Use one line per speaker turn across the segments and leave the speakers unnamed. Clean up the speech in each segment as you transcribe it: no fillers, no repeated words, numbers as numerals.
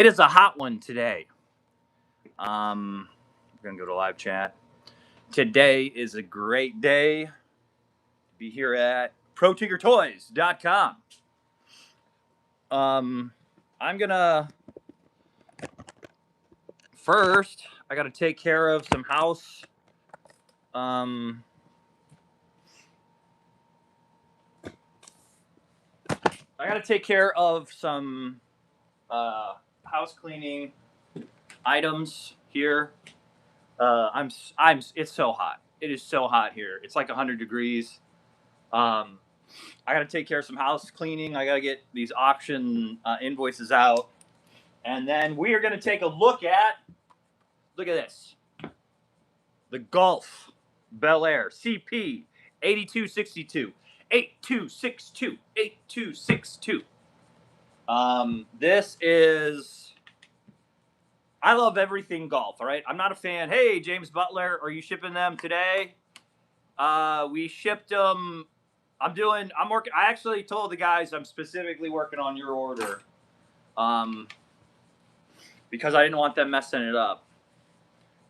It is a hot one today. We're gonna go to live chat. Today is a great day to be here at Protinkertoys.com. I'm gonna first. I gotta take care of some house. I gotta take care of some house cleaning items here. It's so hot. It is so hot here. It's like 100 degrees. I got to take care of some house cleaning. I got to get these auction invoices out, and then we are going to take a look at this, the Gulf Bel Air CP 8262 8262 8262. This is. I love everything Golf, all right? I'm not a fan. Hey, James Butler, are you shipping them today? We shipped them. I'm working. I actually told the guys I'm specifically working on your order because I didn't want them messing it up.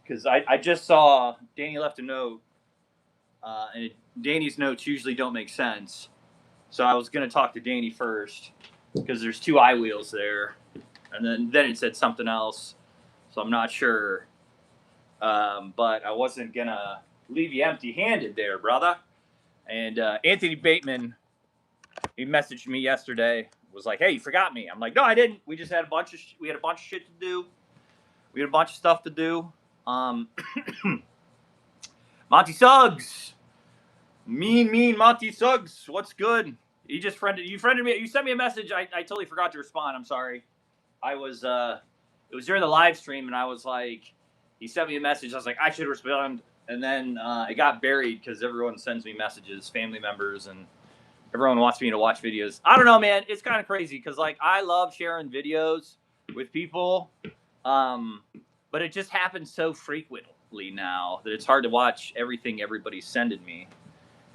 Because I just saw Danny left a note, and Danny's notes usually don't make sense. So I was going to talk to Danny first because there's 2 eye wheels there. And then it said something else. So I'm not sure. But I wasn't going to leave you empty-handed there, brother. And Anthony Bateman, he messaged me yesterday, was like, hey, you forgot me. I'm like, no, I didn't. We just had a bunch of shit to do. We had a bunch of stuff to do. Monty Suggs. Mean Monty Suggs. What's good? You friended me. You sent me a message. I totally forgot to respond. I'm sorry. I was it was during the live stream, and I was like, he sent me a message. I was like, I should respond. And then it got buried because everyone sends me messages, family members, and everyone wants me to watch videos. I don't know, man. It's kind of crazy because, like, I love sharing videos with people, but it just happens so frequently now that it's hard to watch everything everybody's sending me.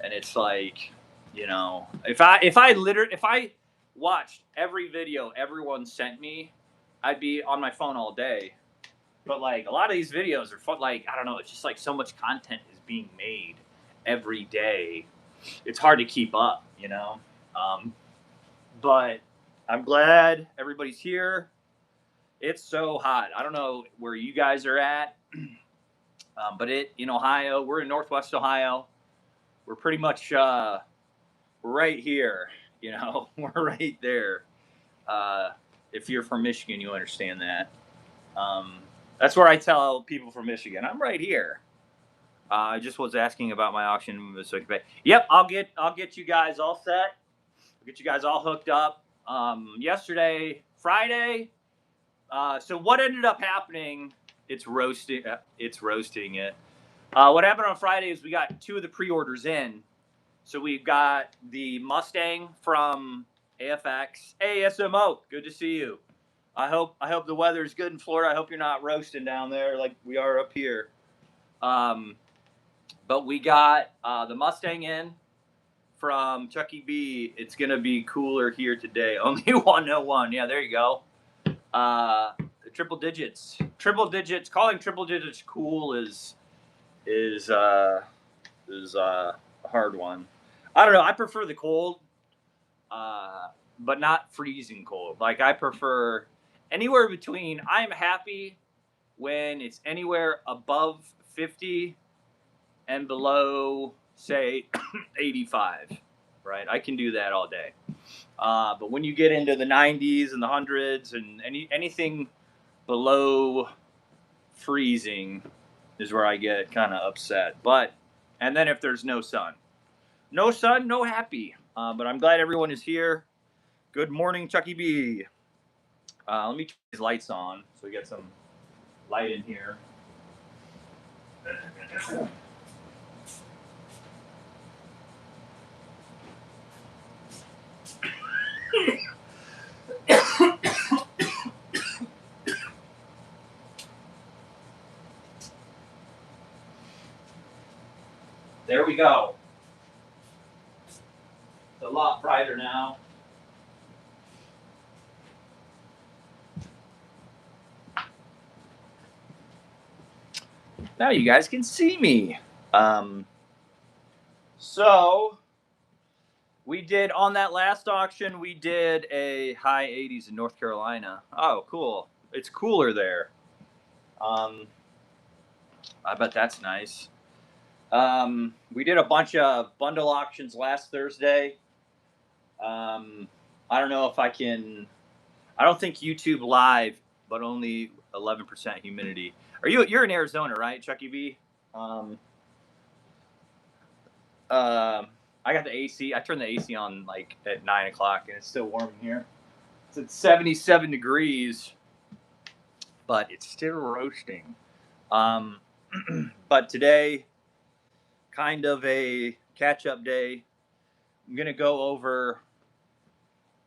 And it's like, you know, if I watched every video everyone sent me, I'd be on my phone all day. But, like, a lot of these videos are fun. Like, I don't know. It's just, like, so much content is being made every day. It's hard to keep up, you know? But I'm glad everybody's here. It's so hot. I don't know where you guys are at. But in Ohio, we're in Northwest Ohio. We're pretty much right here, you know? We're right there. If you're from Michigan, you understand that. That's where I tell people from Michigan, I'm right here. I just was asking about my auction. Yep, I'll get you guys all set. I'll get you guys all hooked up. Yesterday, Friday. So what ended up happening? It's roasting it. What happened on Friday is we got 2 of the pre-orders in. So we've got the Mustang from AFX. Hey, SMO, good to see you. I hope the weather's good in Florida. I hope you're not roasting down there like we are up here. But we got the Mustang in from Chucky B. It's going to be cooler here today. Only 101. Yeah, there you go. Triple digits. Calling triple digits cool is a hard one. I don't know. I prefer the cold, but not freezing cold. Like, I prefer anywhere between. I'm happy when it's anywhere above 50 and below, say, 85, right? I can do that all day. But when you get into the 90s and the hundreds and anything below freezing is where I get kind of upset. And then if there's no sun, no happy. But I'm glad everyone is here. Good morning, Chucky B. Let me turn these lights on so we get some light in here. There we go. It's a lot brighter now. Now you guys can see me. So we did on that last auction. We did a high 80s in North Carolina. Oh, cool! It's cooler there. I bet that's nice. We did a bunch of bundle auctions last Thursday. I don't know if I can. I don't think YouTube Live, but only 11% humidity. You're in Arizona, right, Chucky B? Um, I got the AC. I turned the AC on like at 9 o'clock, and it's still warm in here. It's at 77 degrees, but it's still roasting. Um, but today, kind of a catch-up day. I'm gonna go over.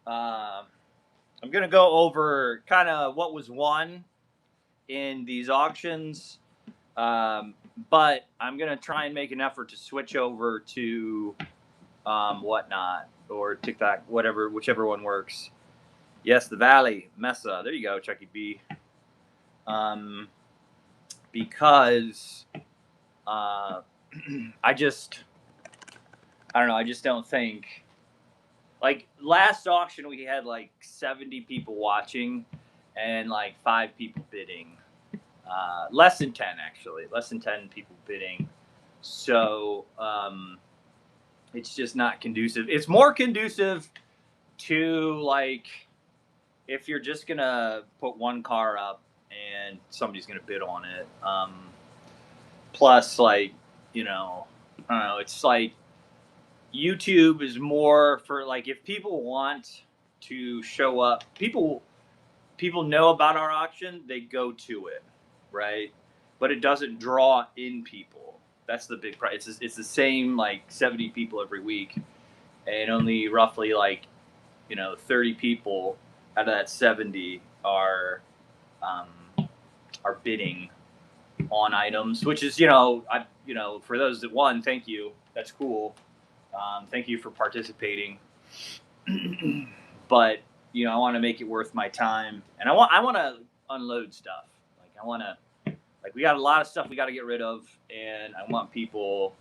I'm gonna go over kind of what was won in these auctions, but I'm gonna try and make an effort to switch over to Whatnot or TikTok, whichever one works. Yes, the Valley Mesa. There you go, Chucky B. Because I don't know. I just don't think. Like last auction, we had like 70 people watching and like 5 people bidding. Less than 10, actually. Less than 10 people bidding. So it's just not conducive. It's more conducive to like if you're just going to put one car up and somebody's going to bid on it. Plus, like, I don't know. It's like YouTube is more for like if people want to show up, people know about our auction, they go to it, right? But it doesn't draw in people. That's the big price. It's the same like 70 people every week, and only roughly like 30 people out of that 70 are bidding on items, which is for those that won, thank you. That's cool. Thank you for participating. But I want to make it worth my time, and I want to unload stuff. Like we got a lot of stuff we got to get rid of, and I want people.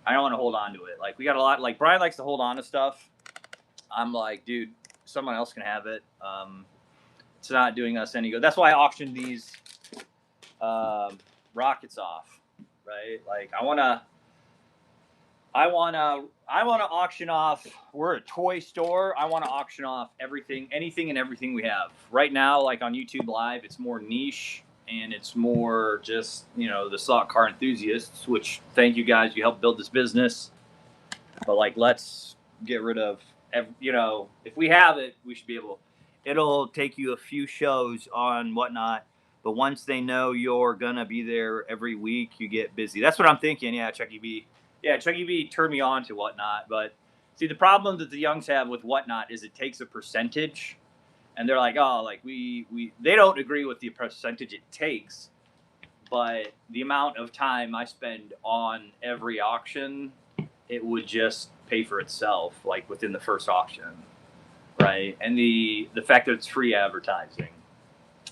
I don't want to hold on to it. Like we got a lot. Like Bryan likes to hold on to stuff. I'm like, dude, someone else can have it. It's not doing us any good. That's why I auctioned these rockets off, right? Like I want to auction off. We're a toy store. I want to auction off anything and everything we have. Right now, like on YouTube Live, it's more niche and it's more just, the stock car enthusiasts, which thank you guys. You helped build this business. But like, let's get rid of, if we have it, we should be able, it'll take you a few shows on Whatnot. But once they know you're going to be there every week, you get busy. That's what I'm thinking. Yeah, Chucky B. Yeah, Chucky B turned me on to Whatnot. But see, the problem that the youngs have with Whatnot is it takes a percentage. And they're like, oh, like they don't agree with the percentage it takes. But the amount of time I spend on every auction, it would just pay for itself, like within the first auction. Right. And the fact that it's free advertising.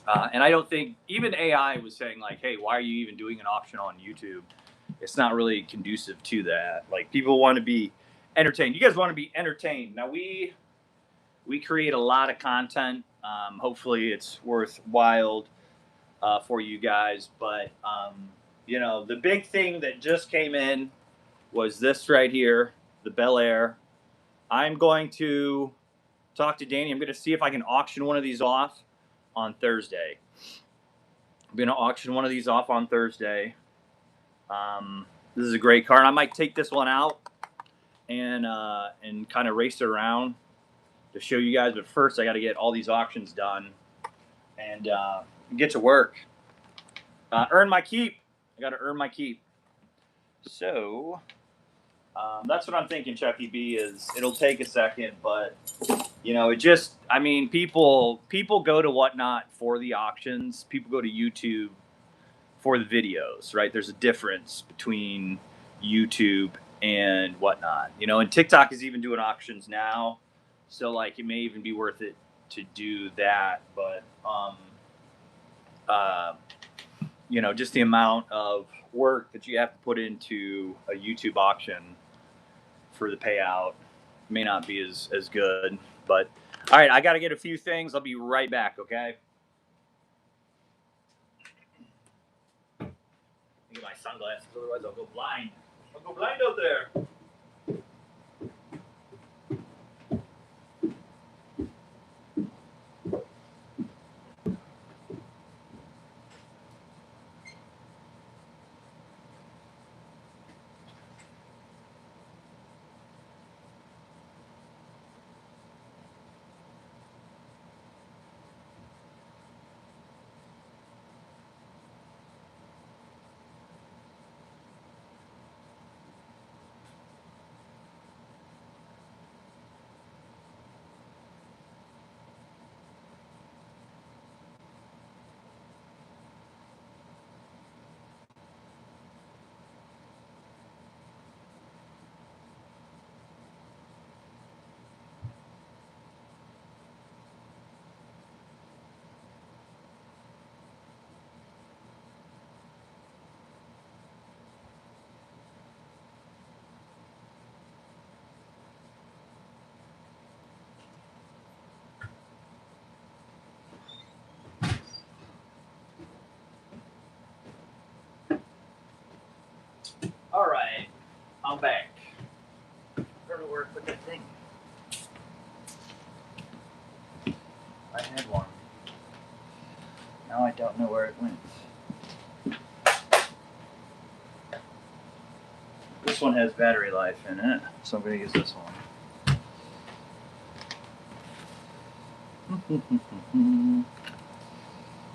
And I don't think even AI was saying like, hey, why are you even doing an auction on YouTube? It's not really conducive to that. Like people want to be entertained. You guys want to be entertained. Now we create a lot of content. Hopefully it's worthwhile for you guys. But the big thing that just came in was this right here, the Bel Air. I'm going to talk to Danny. I'm going to see if I can auction one of these off on Thursday. I'm going to auction one of these off on Thursday. This is a great car. And I might take this one out and kind of race it around to show you guys. But first, I got to get all these auctions done and get to work. Earn my keep. I got to earn my keep. So that's what I'm thinking, Chucky B, is it'll take a second, but people go to Whatnot for the auctions. People go to YouTube for the videos, right? There's a difference between YouTube and Whatnot, and TikTok is even doing auctions now. So like, it may even be worth it to do that. But, you know, just the amount of work that you have to put into a YouTube auction for the payout may not be as good. But all right, I got to get a few things. I'll be right back. Okay. Get my sunglasses, otherwise I'll go blind. I'll go blind out there. All right, I'm back. I don't know where I put that thing. I had one. Now I don't know where it went. This one has battery life in it, so I'm going to use this one.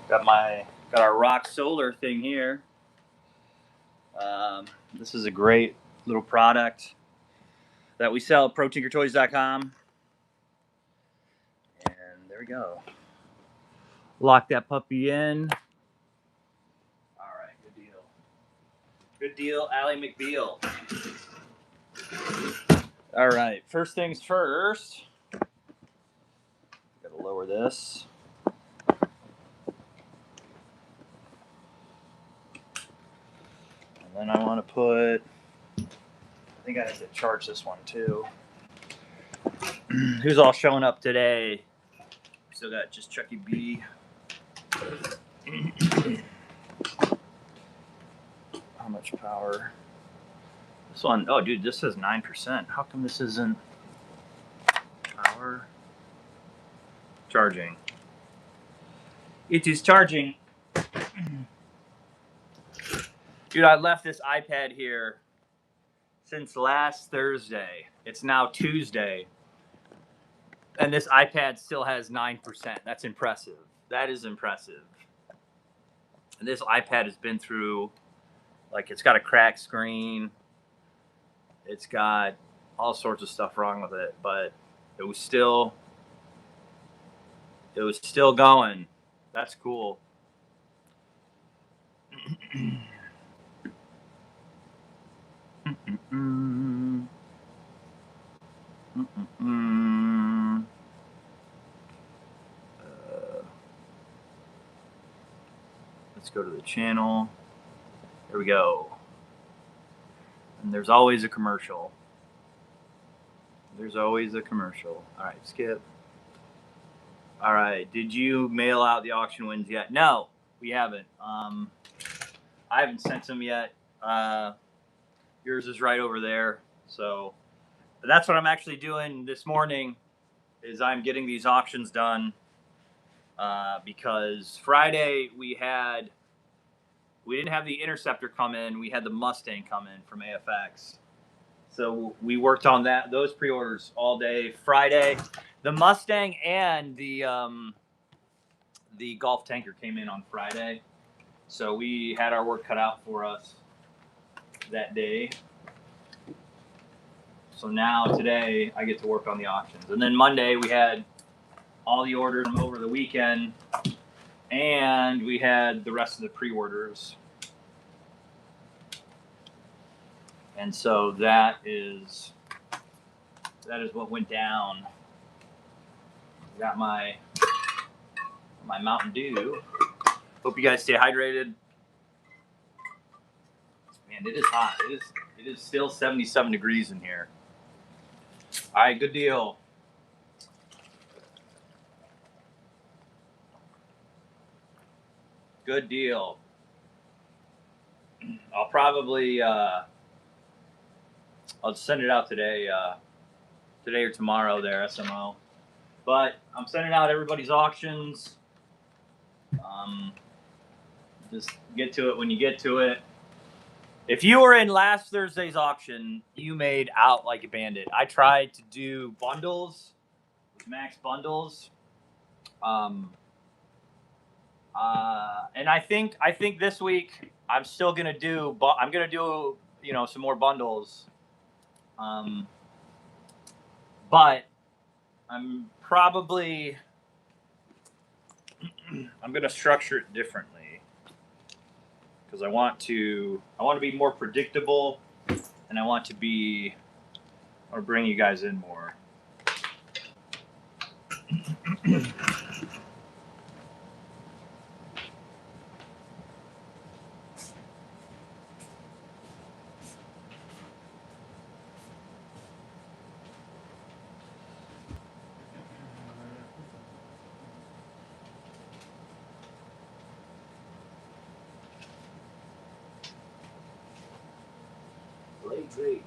Got our rock solar thing here. This is a great little product that we sell at Protinkertoys.com. And there we go. Lock that puppy in. All right, good deal. Good deal, Allie McBeal. All right, first things first. Gotta lower this. And then I want to put, I think I have to charge this one too. Who's all showing up today? Still got just Chucky B. How much power? This one, oh dude, this says 9%. How come this isn't power? Charging. It is charging. Dude, I left this iPad here since last Thursday. It's now Tuesday. And this iPad still has 9%. That's impressive. That is impressive. And this iPad has been through, like, it's got a cracked screen. It's got all sorts of stuff wrong with it, but it was still going. That's cool. Let's go to the channel. There we go. And there's always a commercial. There's always a commercial. All right, skip. All right, did you mail out the auction wins yet? No, we haven't. I haven't sent them yet. Yours is right over there. So that's what I'm actually doing this morning is I'm getting these auctions done because Friday we didn't have the Interceptor come in. We had the Mustang come in from AFX. So we worked on those pre-orders all day Friday. The Mustang and the Gulf tanker came in on Friday. So we had our work cut out for us that day. So now today I get to work on the auctions. And then Monday we had all the orders over the weekend and we had the rest of the pre-orders. And so that is what went down. Got my Mountain Dew. Hope you guys stay hydrated. And it is hot. It is still 77 degrees in here. All right, good deal. Good deal. I'll probably I'll send it out today, today or tomorrow there, SMO. But I'm sending out everybody's auctions. Just get to it when you get to it. If you were in last Thursday's auction, you made out like a bandit. I tried to do bundles, max bundles. And I think this week I'm still gonna do. I'm gonna do some more bundles. But I'm probably I'm gonna structure it differently because I want to be more predictable, and I want to bring you guys in more. Great.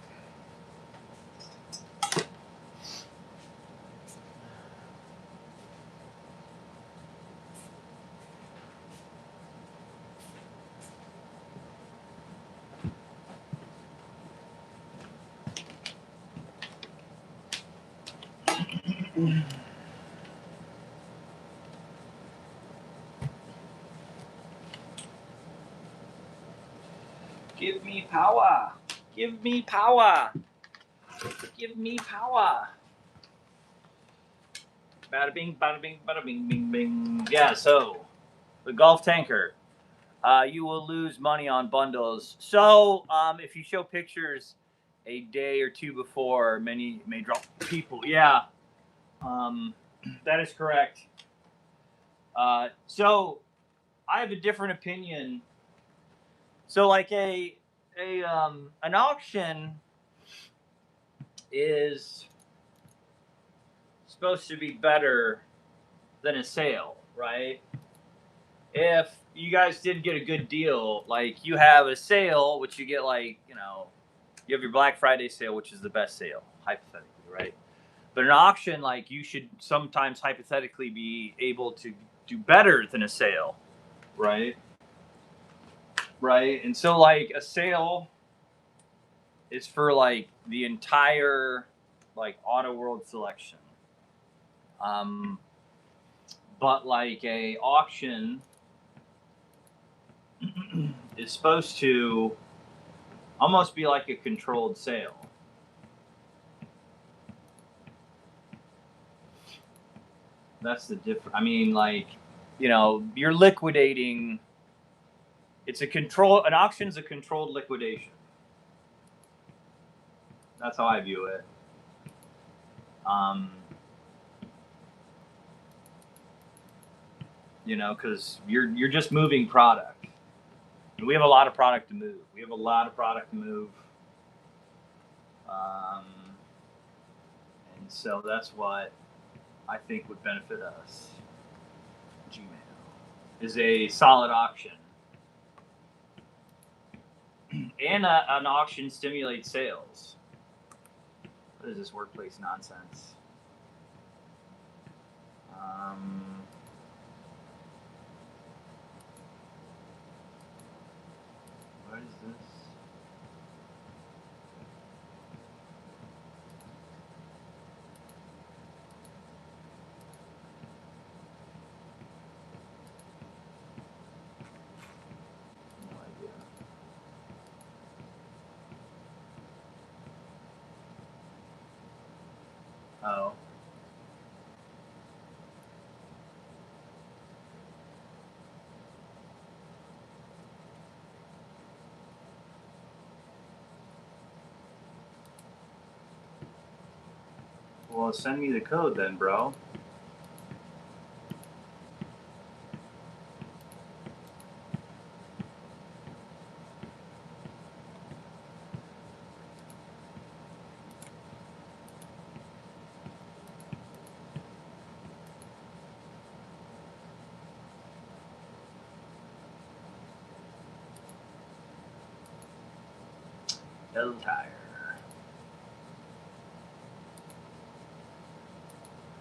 Give me power. Give me power. Give me power. Bada bing, bada bing, bing, bing. Yeah, so the Gulf tanker. You will lose money on bundles. So if you show pictures a day or two before, many may drop people. Yeah, that is correct. So I have a different opinion. So like an auction is supposed to be better than a sale, right? If you guys did get a good deal, like you have a sale, which you get you have your Black Friday sale, which is the best sale, hypothetically, right? But an auction, like you should sometimes hypothetically be able to do better than a sale, right? Right. And so like a sale is for like the entire Auto World selection. But like a auction is supposed to almost be like a controlled sale. That's the difference. I mean, you're liquidating. An auction's a controlled liquidation. That's how I view it. Because you're just moving product. And we have a lot of product to move. And so that's what I think would benefit us. Gmail is a solid auction. And an auction stimulates sales. What is this workplace nonsense? What is this? No idea. Oh. Well, send me the code then, bro. Bel Tire.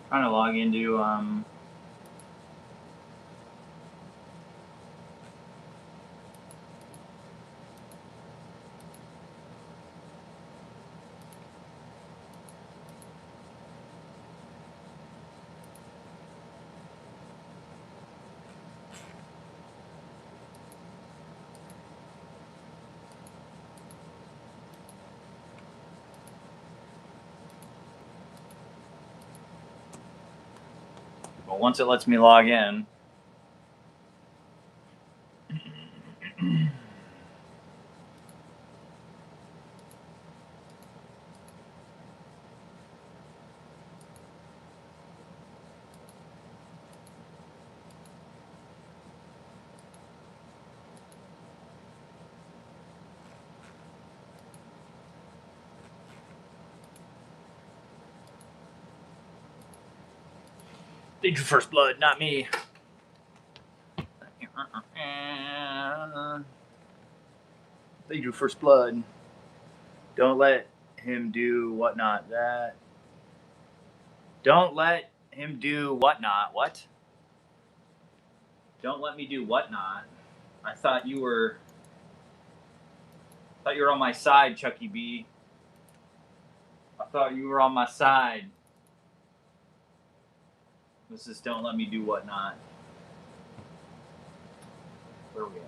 Trying to log into well, once it lets me log in. They drew first blood, not me. They drew first blood. Don't let him do whatnot. That. Don't let him do whatnot. What? Don't let me do whatnot. I thought you were. I thought you were on my side, Chucky B. I thought you were on my side. This is don't let me do whatnot. Where are we at?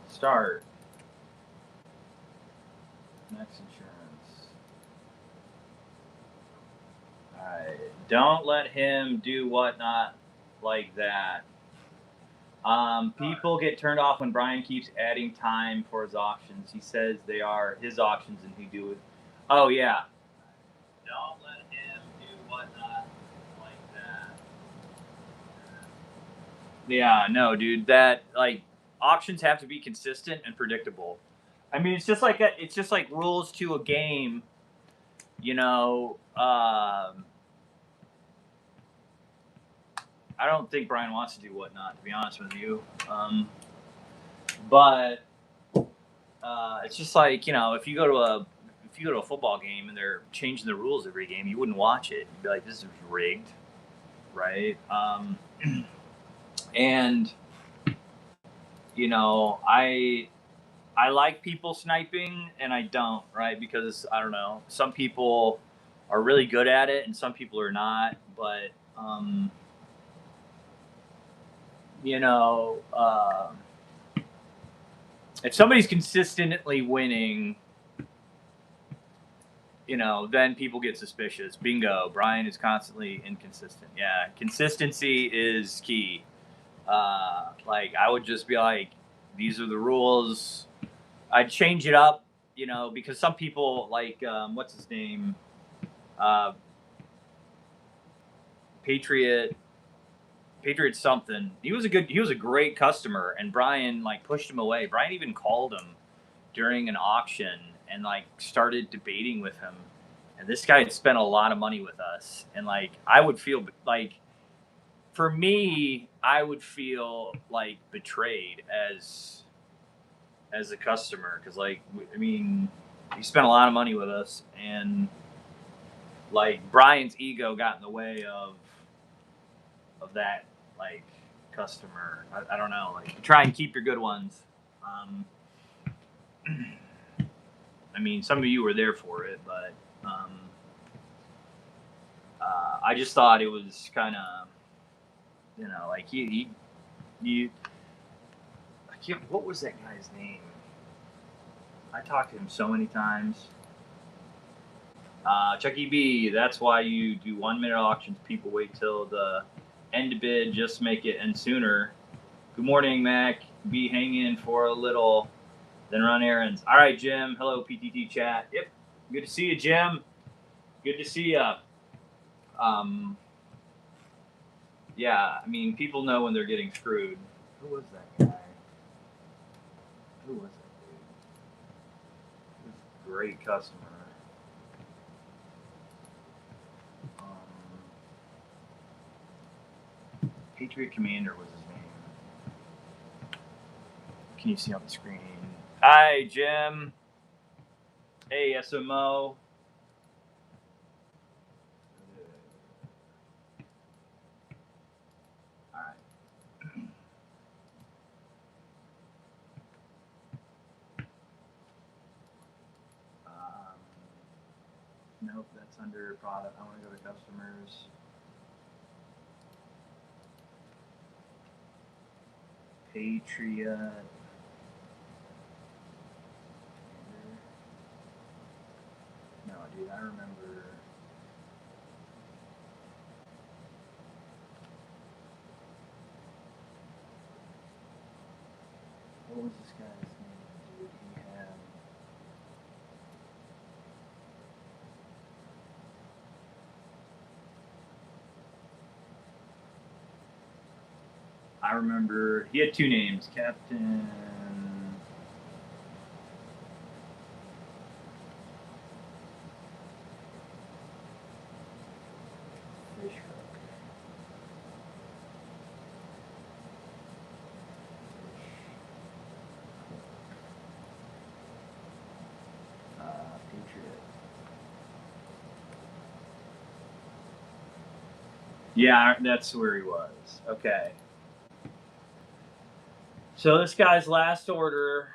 Start. Next insurance. Alright. Don't let him do whatnot like that. People get turned off when Bryan keeps adding time for his auctions. He says they are his auctions and he do it. Oh, yeah. Don't let him do whatnot like that. Yeah, no, dude. That, like, auctions have to be consistent and predictable. I mean, it's just like rules to a game, you know. I don't think Bryan wants to do whatnot, to be honest with you. But it's just like, you know, if you go to a football game and they're changing the rules every game, you wouldn't watch it. You'd be like, this is rigged, right? And you know, I like people sniping and I don't, right? Because I don't know, some people are really good at it and some people are not. But you know, if somebody's consistently winning, you know, then people get suspicious. Bingo. Bryan is constantly inconsistent. Yeah, consistency is key. Like, I would just be like, these are the rules. I'd change it up, you know, because some people, like, what's his name? Patriot something. He was a great customer, and Bryan, like, pushed him away. Bryan even called him during an auction and, like, started debating with him. And this guy had spent a lot of money with us, and, like, I would feel like, for me, I would feel like betrayed as a customer, because, like, I mean, he spent a lot of money with us, and, like, Bryan's ego got in the way of that, like, customer. I don't know, like, try and keep your good ones. I mean, some of you were there for it, but I just thought it was kind of, you know, like, he I can't, what was that guy's name? I talked to him so many times. Chucky B, that's why you do 1 minute auctions. People wait till the end to bid, just make it end sooner. Good morning, Mac. Be hanging for a little, then run errands. All right, Jim. Hello, PTT chat. Yep. Good to see you, Jim. Good to see you. Yeah, I mean, people know when they're getting screwed. Who was that guy? Who was that dude? He was a great customer. Patriot Commander was his name. can you see on the screen? Hi, Jim. Hey, SMO. All right. Nope, that's under product. I want to go to customers. Patriot. No, dude, I remember. What was this guy's name, dude? He had. I remember he had 2 names, Captain. Yeah, that's where he was. Okay. So this guy's last order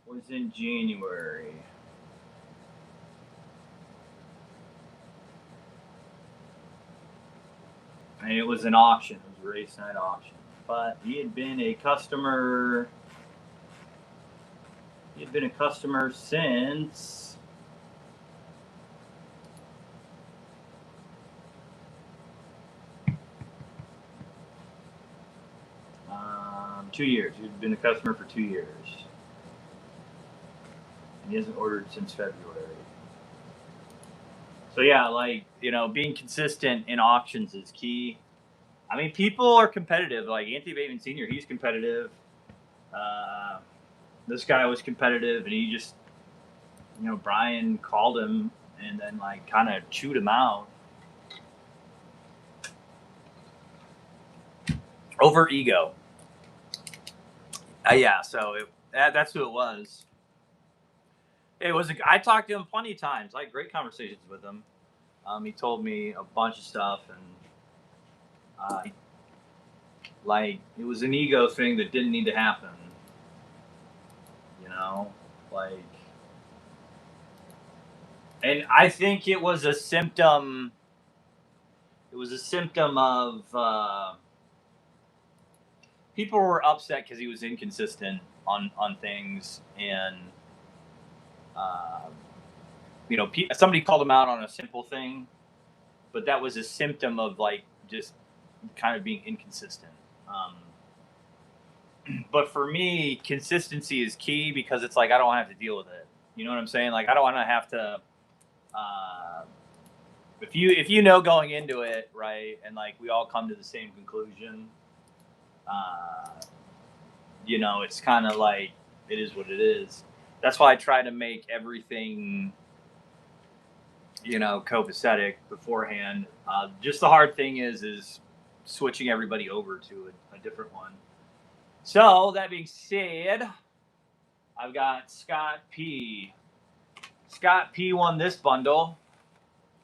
was in January. And it was an auction. It was a race night auction. But he had been a customer. He had been a customer since. 2 years. He'd been a customer for 2 years. And he hasn't ordered since February. So yeah, like, you know, being consistent in auctions is key. I mean, people are competitive. Like Anthony Bateman Sr., he's competitive. This guy was competitive, and he just, you know, Bryan called him and then like kind of chewed him out over ego. Yeah, so that's who it was. It was. I talked to him plenty of times. I had great conversations with him. He told me a bunch of stuff, and like it was an ego thing that didn't need to happen. You know, like, and I think it was a symptom. It was a symptom of people were upset because he was inconsistent on things, and you know, somebody called him out on a simple thing, but that was a symptom of like just kind of being inconsistent. But for me, consistency is key because it's like I don't want to have to deal with it. You know what I'm saying? Like I don't want to have to. If you know going into it, right, and like we all come to the same conclusion, you know, it's kind of like it is what it is. That's why I try to make everything, you know, copacetic beforehand. Just the hard thing is switching everybody over to a different one. So that being said, I've got Scott P. Scott P won this bundle.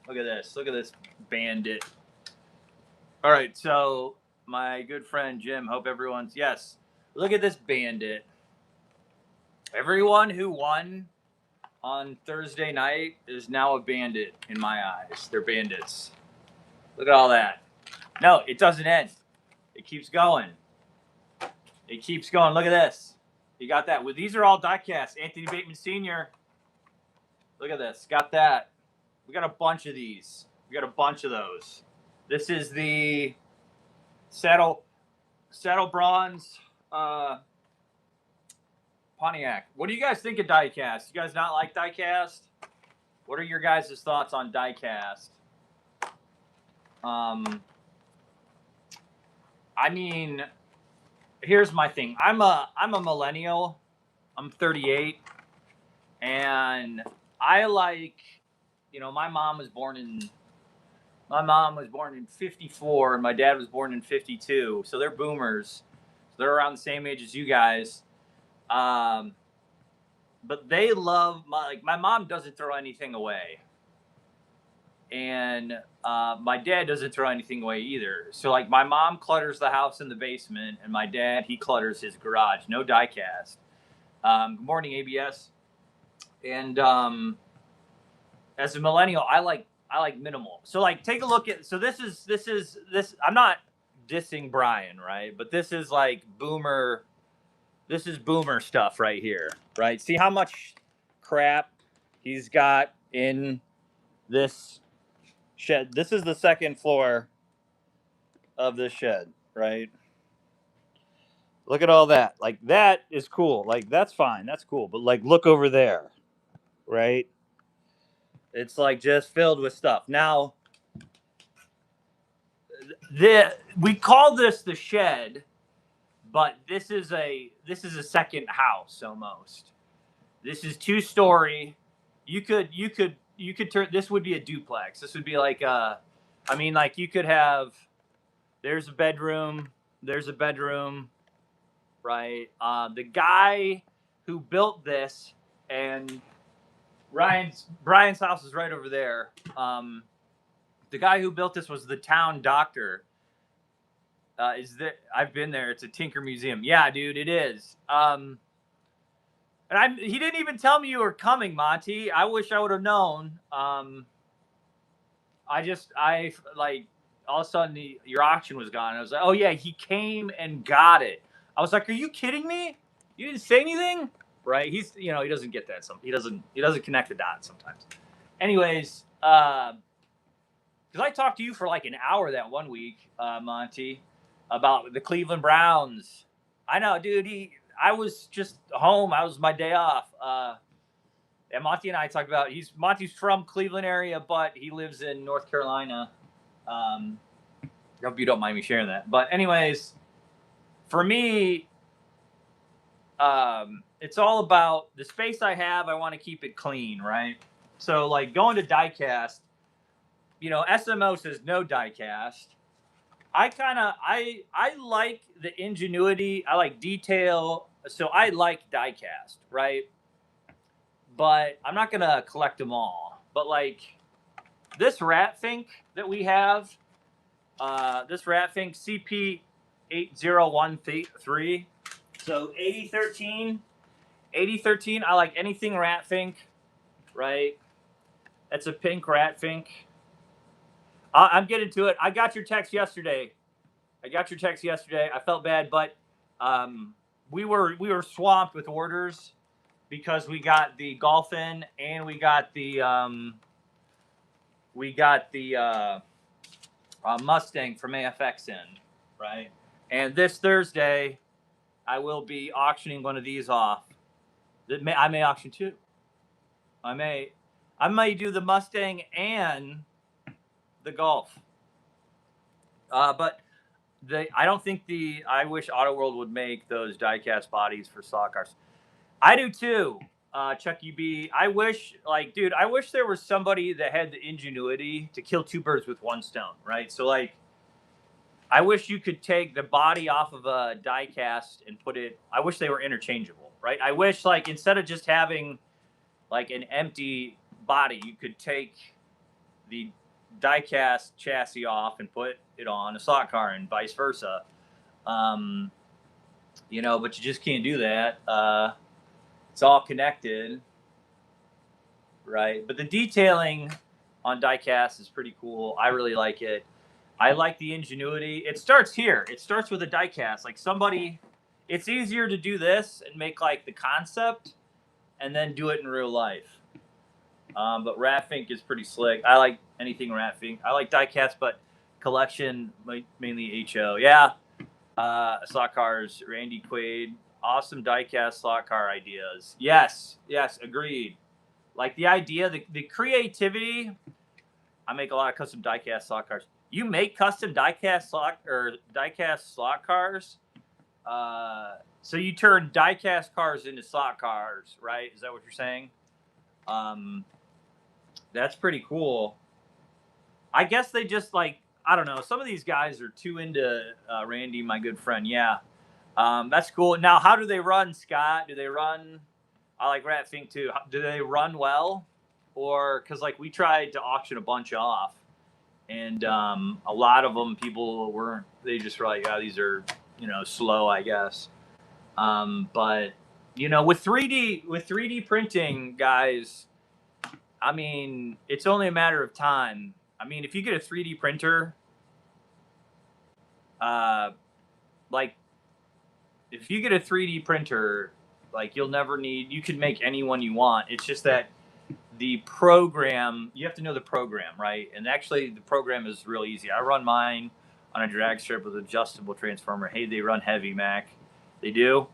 Look at this. Look at this bandit. All right, so my good friend Jim, hope everyone's, yes. Look at this bandit. Everyone who won on Thursday night is now a bandit in my eyes. They're bandits. Look at all that. No, it doesn't end. It keeps going. It keeps going. Look at this. You got that. Well, these are all die casts. Anthony Bateman Sr. Look at this. Got that. We got a bunch of these. We got a bunch of those. This is the saddle bronze Pontiac. What do you guys think of die cast? You guys not like die cast? What are your guys' thoughts on die cast? I mean, here's my thing. I'm a millennial. I'm 38, and I like, you know, my mom was born in 54, and my dad was born in 52. So they're boomers. So they're around the same age as you guys. But they love my mom doesn't throw anything away, and my dad doesn't throw anything away either. So like my mom clutters the house in the basement, and my dad he clutters his garage. No die cast. Good morning, ABS. And as a millennial, I like minimal. So like take a look at. So this is. I'm not dissing Bryan, right? But this is like boomer. This is boomer stuff right here, right? See how much crap he's got in this shed. This is the second floor of this shed, right? Look at all that. Like that is cool. Like that's fine. That's cool. But like look over there, right? It's like just filled with stuff. Now, we call this the shed, but this is a second house almost. This is 2-story. You could turn this would be a duplex. This would be like like you could have there's a bedroom, right? The guy who built this and Bryan's house is right over there. The guy who built this was the town doctor. I've been there. It's a Tinker Museum. Yeah, dude, it is. And he didn't even tell me you were coming, Monty. I wish I would have known. I like all of a sudden your auction was gone. I was like, oh yeah, he came and got it. I was like, are you kidding me? You didn't say anything, right? He doesn't get that. He doesn't connect the dots sometimes. Anyways, because I talked to you for like an hour that one week, Monty, about the Cleveland Browns. I know, dude. I was just home. I was my day off. And Monty and I talked about Monty's from Cleveland area, but he lives in North Carolina. I hope you don't mind me sharing that. But anyways, for me, it's all about the space I have. I want to keep it clean, right? So like going to diecast, SMO says no diecast. I like the ingenuity. I like detail. So I like diecast, right? But I'm not gonna collect them all. But like this Ratfink that we have, this Ratfink CP8013. So 8013. I like anything Ratfink, right? That's a pink Ratfink. I'm getting to it. I got your text yesterday. I felt bad, but we were swamped with orders because we got the Gulf in and we got the Mustang from AFX in, right? And this Thursday, I will be auctioning one of these off. I may auction two. I may do the Mustang and the Gulf. But I don't think I wish Auto World would make those diecast bodies for stock cars. I do too, Chucky B. I wish there was somebody that had the ingenuity to kill two birds with one stone, right? So like, I wish you could take the body off of a diecast and put it. I wish they were interchangeable, right? I wish like instead of just having like an empty body, you could take the diecast chassis off and put it on a slot car and vice versa. But you just can't do that. It's all connected, right? But the detailing on diecast is pretty cool. I really like it. I like the ingenuity. It starts here. It starts with a diecast. Like it's easier to do this and make like the concept and then do it in real life. But Ratfink is pretty slick. I like anything Ratfink. I like diecast, but collection, mainly HO. Yeah. Slot cars, Randy Quaid. Awesome diecast slot car ideas. Yes, agreed. Like the idea, the creativity. I make a lot of custom diecast slot cars. You make custom diecast slot cars. So you turn diecast cars into slot cars, right? Is that what you're saying? That's pretty cool. I guess they just like, I don't know. Some of these guys are too into Randy, my good friend. Yeah. That's cool. Now, how do they run, Scott? Do they run? I like Rat Fink too. Do they run well? Or because like we tried to auction a bunch off, and a lot of them people weren't. They just were like, "Oh, these are slow, I guess." But with 3D printing, guys, I mean, it's only a matter of time. I mean, if you get a 3D printer, like if you get a 3D printer, like you'll never need. You can make any one you want. It's just that the program, you have to know the program, right? And actually, the program is real easy. I run mine on a drag strip with adjustable transformer. Hey, they run heavy, Mac. They do.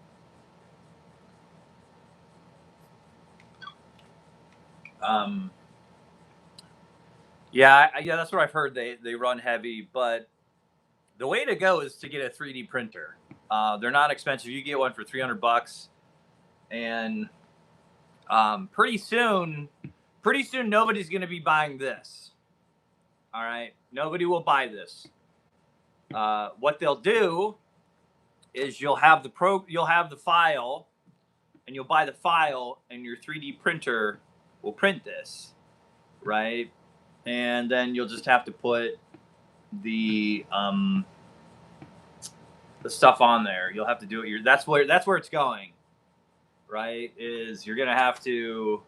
Yeah, that's what I've heard. They run heavy, but the way to go is to get a 3D printer. They're not expensive. You get one for $300, and pretty soon, nobody's going to be buying this. All right, nobody will buy this. What they'll do is you'll have the file, and you'll buy the file, and your 3D printer will print this, right? And then you'll just have to put the stuff on there. You'll have to do it. That's where it's going, right? Is you're gonna have to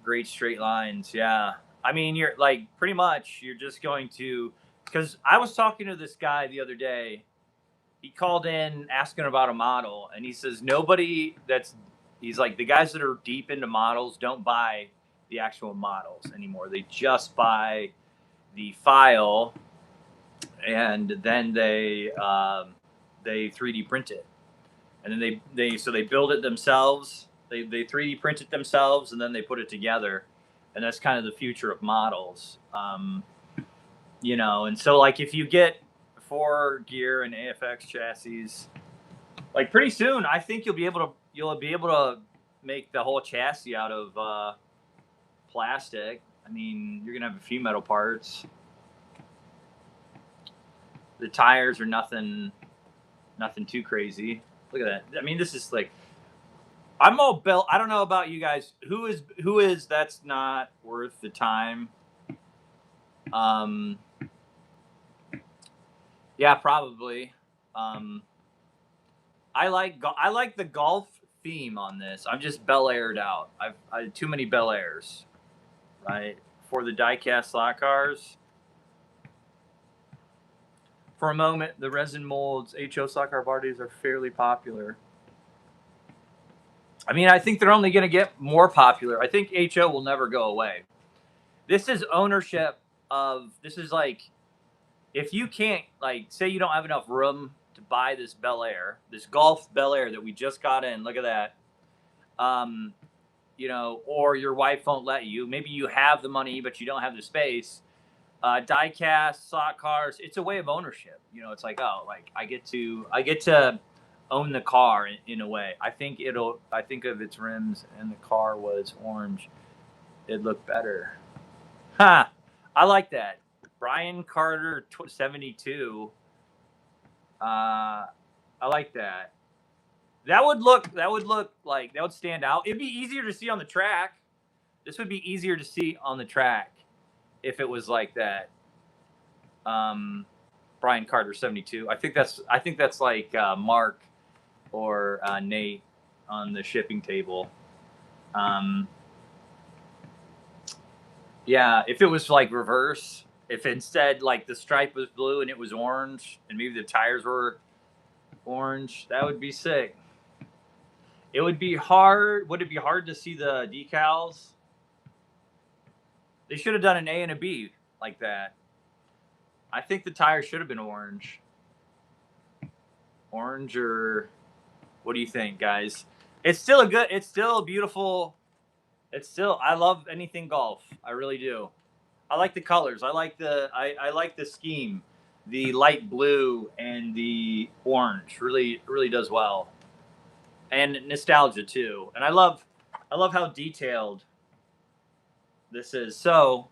grade straight lines. Yeah, I mean you're like pretty much you're just going to, because I was talking to this guy the other day. He called in asking about a model, and he says he's like, the guys that are deep into models don't buy the actual models anymore. They just buy the file, and then they 3D print it, and then they build it themselves. They 3D print it themselves, and then they put it together, and that's kind of the future of models. And so like if you get 4-gear and AFX chassis, like pretty soon, I think you'll be able to make the whole chassis out of plastic. I mean, you're gonna have a few metal parts. The tires are nothing too crazy. Look at that. I mean, this is like, I'm all Bel. I don't know about you guys. Who is that's not worth the time. Yeah, probably. I like the Gulf theme on this. I'm just Bel Aired out. I too many Bel Airs, right? For the diecast slot cars. For a moment, the resin molds HO slot car bodies are fairly popular. I mean, I think they're only going to get more popular. I think HO will never go away. This is ownership of. This is like, if you can't, like, say you don't have enough room to buy this Bel Air, this Gulf Bel Air that we just got in. Look at that. Or your wife won't let you. Maybe you have the money, but you don't have the space. Diecast slot cars. It's a way of ownership. It's like, oh, like I get to own the car in a way. I think of its rims, and the car was orange. It looked better. Ha! I like that. Bryan Carter 72. I like that. That would stand out. It'd be easier to see on the track. This would be easier to see on the track if it was like that. Bryan Carter 72. I think that's like Mark or Nate on the shipping table. Yeah, if it was like reverse, if instead like the stripe was blue and it was orange, and maybe the tires were orange, that would be sick. It would be hard. Would it be hard to see the decals? They should have done an A and a B like that. I think the tires should have been orange. Orange, or what do you think, guys? It's still a beautiful. I love anything Gulf. I really do. I like the colors. I like the scheme. The light blue and the orange really does well. And nostalgia too. And I love how detailed this is. So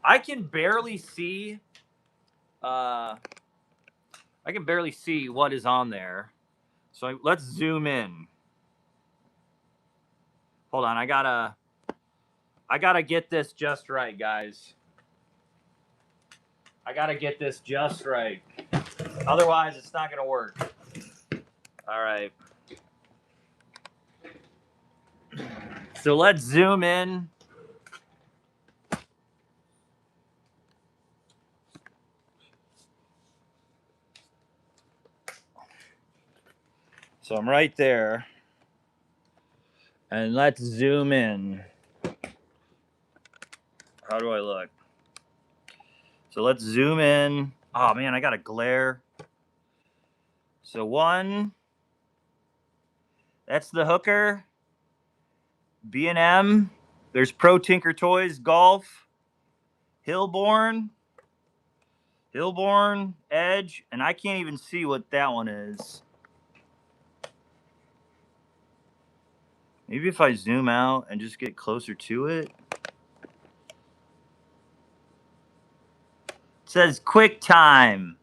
I can barely see I can barely see what is on there. So let's zoom in. Hold on, I gotta get this just right, guys. I gotta get this just right. Otherwise, it's not gonna work. All right. So let's zoom in. So I'm right there. And let's zoom in. How do I look? So let's zoom in. Oh man, I got a glare. So one, that's the hooker. B&M. There's Protinkertoys, Gulf, Hillborn, Edge, and I can't even see what that one is. Maybe if I zoom out and just get closer to it. It says QuickTime.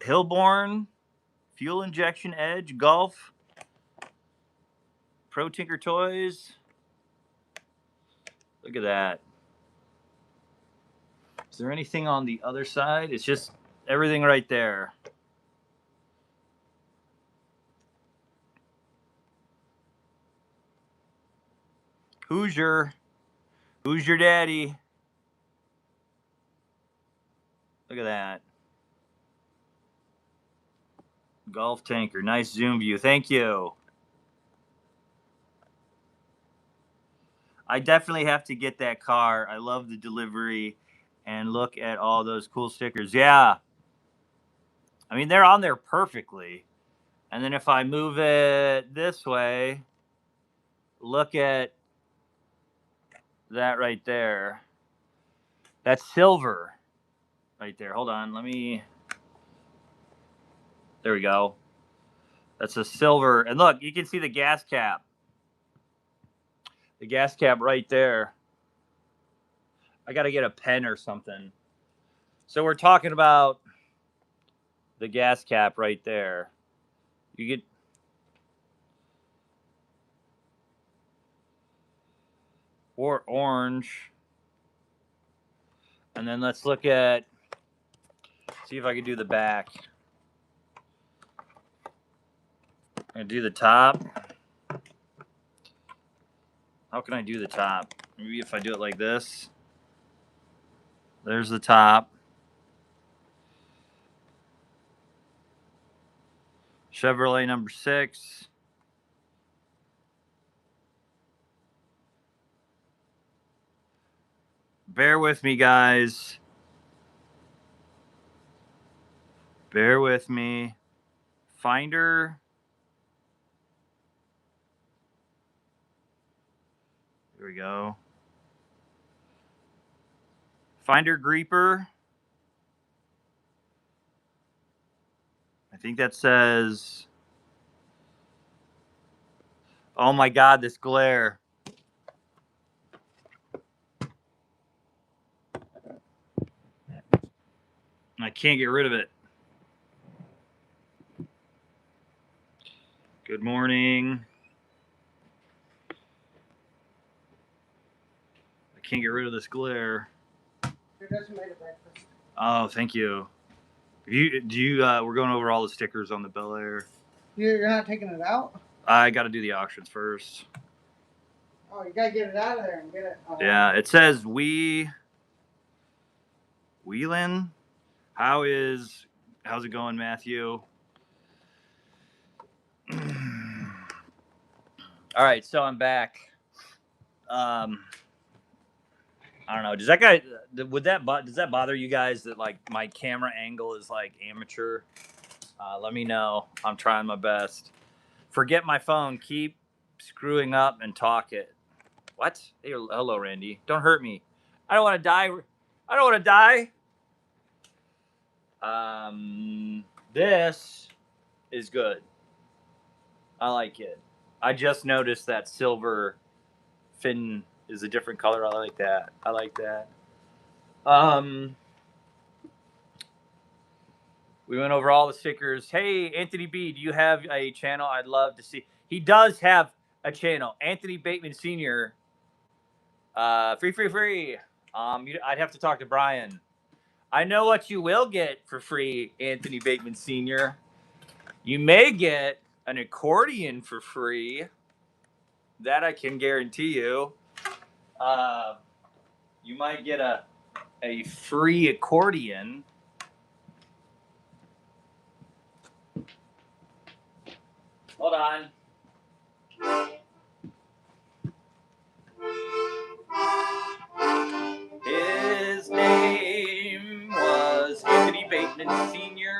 Hillborn, Fuel Injection Edge, Gulf, Protinkertoys. Look at that. Is there anything on the other side? It's just everything right there. Who's your daddy? Look at that. Gulf tanker. Nice zoom view. Thank you. I definitely have to get that car. I love the delivery. And look at all those cool stickers. Yeah. I mean, they're on there perfectly. And then if I move it this way, look at that right there. That's silver right there. Hold on. There we go. That's a silver. And look, you can see the gas cap. The gas cap right there. I got to get a pen or something. So we're talking about the gas cap right there. You get or orange. And then let's look at, see if I can do the back. I'm going to do the top. How can I do the top? Maybe if I do it like this. There's the top. Chevrolet number 6. Bear with me, guys. Bear with me. Finder. Here we go. Finder Greeper. I think that says, oh my God, this glare. I can't get rid of it. Good morning. I can't get rid of this glare.
Your just made a breakfast.
Oh, thank you. We're going over all the stickers on the Bel Air.
You're not taking it out?
I got to do the auctions first.
Oh, you gotta get it out of there and get it.
Yeah, it says Wheelin. How's it going, Matthew? All right, so I'm back. I don't know. Does that bother you guys that like my camera angle is like amateur? Let me know. I'm trying my best. Forget my phone. Keep screwing up and talk it. What? Hey, hello, Randy. Don't hurt me. I don't want to die. I don't want to die. This is good. I like it. I just noticed that silver fin is a different color. I like that. We went over all the stickers. Hey, Anthony B, do you have a channel? I'd love to see. He does have a channel. Anthony Bateman Sr. Free. I'd have to talk to Bryan. I know what you will get for free, Anthony Bateman Sr. You may get an accordion for free. That I can guarantee you. You might get a free accordion. Hold on. His name was Anthony Bateman Sr.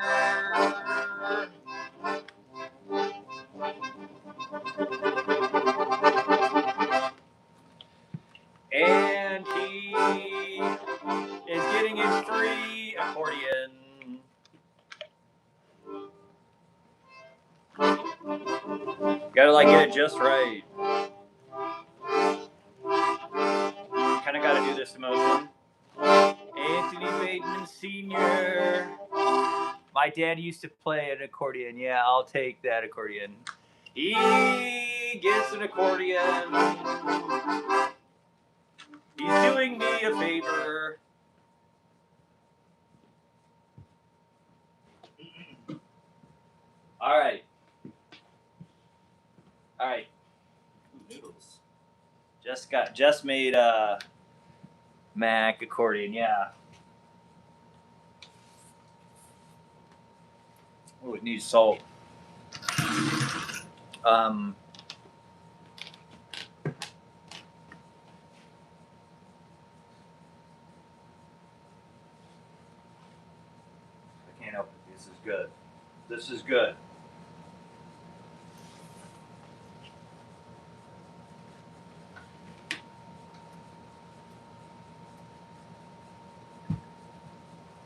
And he is getting a free accordion. Gotta like get it just right. Kind of gotta do this emotion. Anthony Bateman Sr. My dad used to play an accordion. Yeah, I'll take that accordion. He gets an accordion. He's doing me a favor. All right. Ooh, noodles. Just made a Mac accordion. Yeah. Oh, it needs salt. I can't help it. This is good. This is good.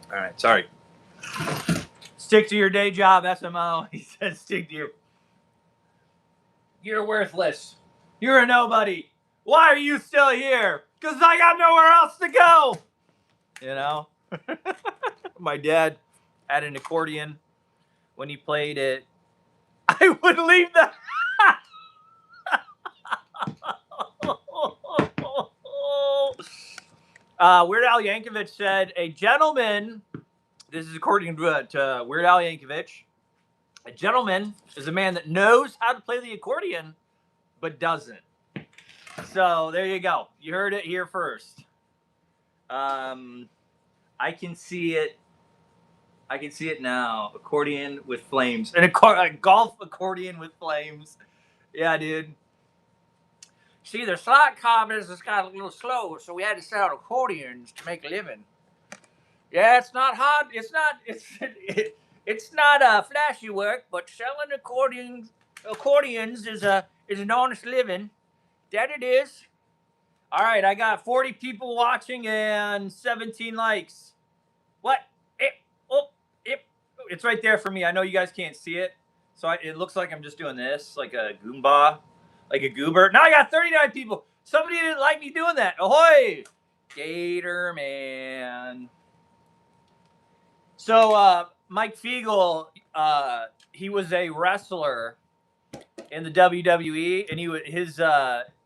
All right, sorry. Stick to your day job, SMO. He said stick to your... You're worthless. You're a nobody. Why are you still here? Because I got nowhere else to go. You know? My dad had an accordion. When he played it, I would leave the... Weird Al Yankovic said, a gentleman... This is according to Weird Al Yankovic. A gentleman is a man that knows how to play the accordion, but doesn't. So there you go. You heard it here first. I can see it. I can see it now. Accordion with flames. A golf accordion with flames. Yeah, dude. See, the slot car business got a little slow, so we had to sell accordions to make a living. Yeah, it's not hard. It's not flashy work, but selling accordions is an honest living. That it is. All right, I got 40 people watching and 17 likes. What? It's right there for me. I know you guys can't see it, so it looks like I'm just doing this, like a Goomba, like a goober. Now I got 39 people. Somebody didn't like me doing that. Ahoy! Gator Man. So, Mike Fiegel, he was a wrestler in the WWE, and